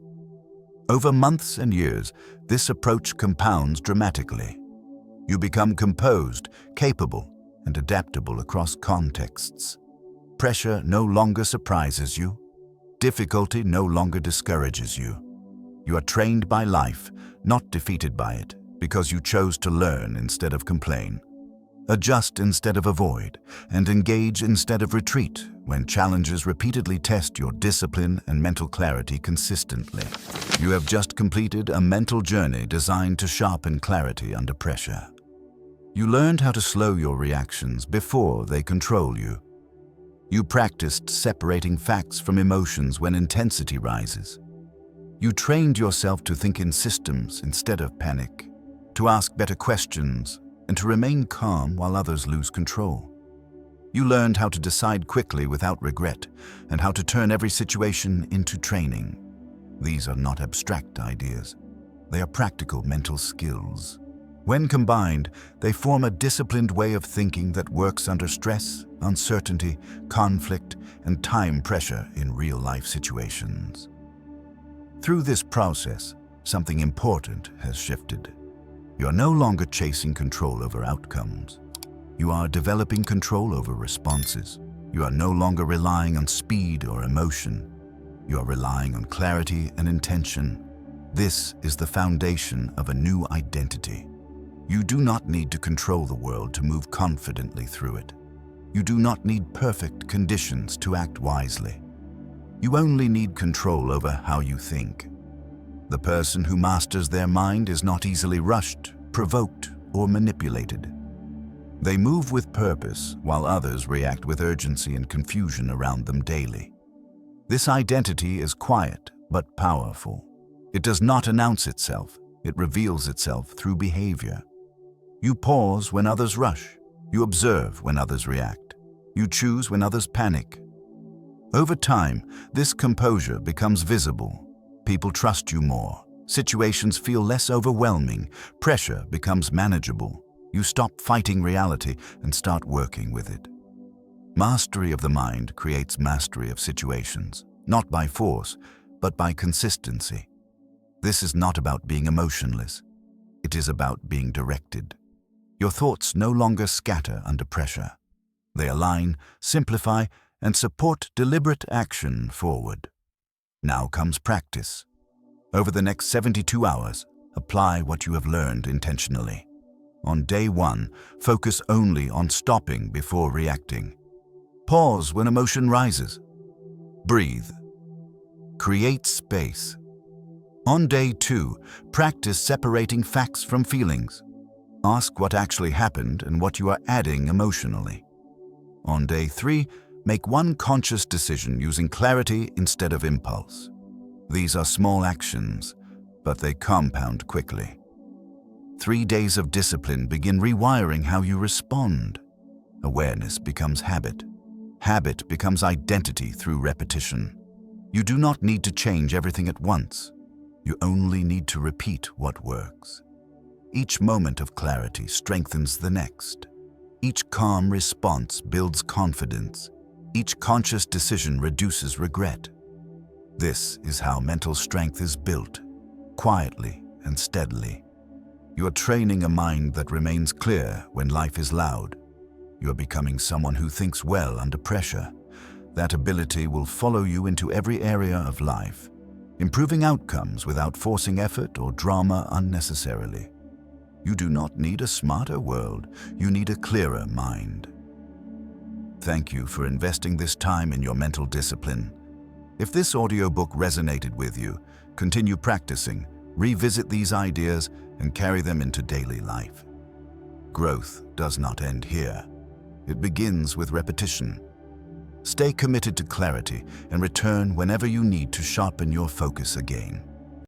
Over months and years, this approach compounds dramatically. You become composed, capable, and adaptable across contexts. Pressure no longer surprises you. Difficulty no longer discourages you. You are trained by life, not defeated by it, because you chose to learn instead of complain. Adjust instead of avoid, and engage instead of retreat when challenges repeatedly test your discipline and mental clarity consistently. You have just completed a mental journey designed to sharpen clarity under pressure. You learned how to slow your reactions before they control you. You practiced separating facts from emotions when intensity rises. You trained yourself to think in systems instead of panic, to ask better questions, and to remain calm while others lose control. You learned how to decide quickly without regret and how to turn every situation into training. These are not abstract ideas. They are practical mental skills. When combined, they form a disciplined way of thinking that works under stress, uncertainty, conflict, and time pressure in real-life situations. Through this process, something important has shifted. You are no longer chasing control over outcomes. You are developing control over responses. You are no longer relying on speed or emotion. You are relying on clarity and intention. This is the foundation of a new identity. You do not need to control the world to move confidently through it. You do not need perfect conditions to act wisely. You only need control over how you think. The person who masters their mind is not easily rushed, provoked, or manipulated. They move with purpose, while others react with urgency and confusion around them daily. This identity is quiet but powerful. It does not announce itself, it reveals itself through behavior. You pause when others rush. You observe when others react. You choose when others panic. Over time, this composure becomes visible. People trust you more. Situations feel less overwhelming. Pressure becomes manageable. You stop fighting reality and start working with it. Mastery of the mind creates mastery of situations, not by force, but by consistency. This is not about being emotionless. It is about being directed. Your thoughts no longer scatter under pressure. They align, simplify, and support deliberate action forward. Now comes practice. Over the next 72 hours, apply what you have learned intentionally. On day 1, focus only on stopping before reacting. Pause when emotion rises. Breathe. Create space. On day 2, practice separating facts from feelings. Ask what actually happened and what you are adding emotionally. On day 3, make one conscious decision using clarity instead of impulse. These are small actions, but they compound quickly. 3 days of discipline begin rewiring how you respond. Awareness becomes habit. Habit becomes identity through repetition. You do not need to change everything at once. You only need to repeat what works. Each moment of clarity strengthens the next. Each calm response builds confidence. Each conscious decision reduces regret. This is how mental strength is built, quietly and steadily. You are training a mind that remains clear when life is loud. You are becoming someone who thinks well under pressure. That ability will follow you into every area of life, improving outcomes without forcing effort or drama unnecessarily. You do not need a smarter world, you need a clearer mind. Thank you for investing this time in your mental discipline. If this audiobook resonated with you, continue practicing, revisit these ideas, and carry them into daily life. Growth does not end here. It begins with repetition. Stay committed to clarity and return whenever you need to sharpen your focus again.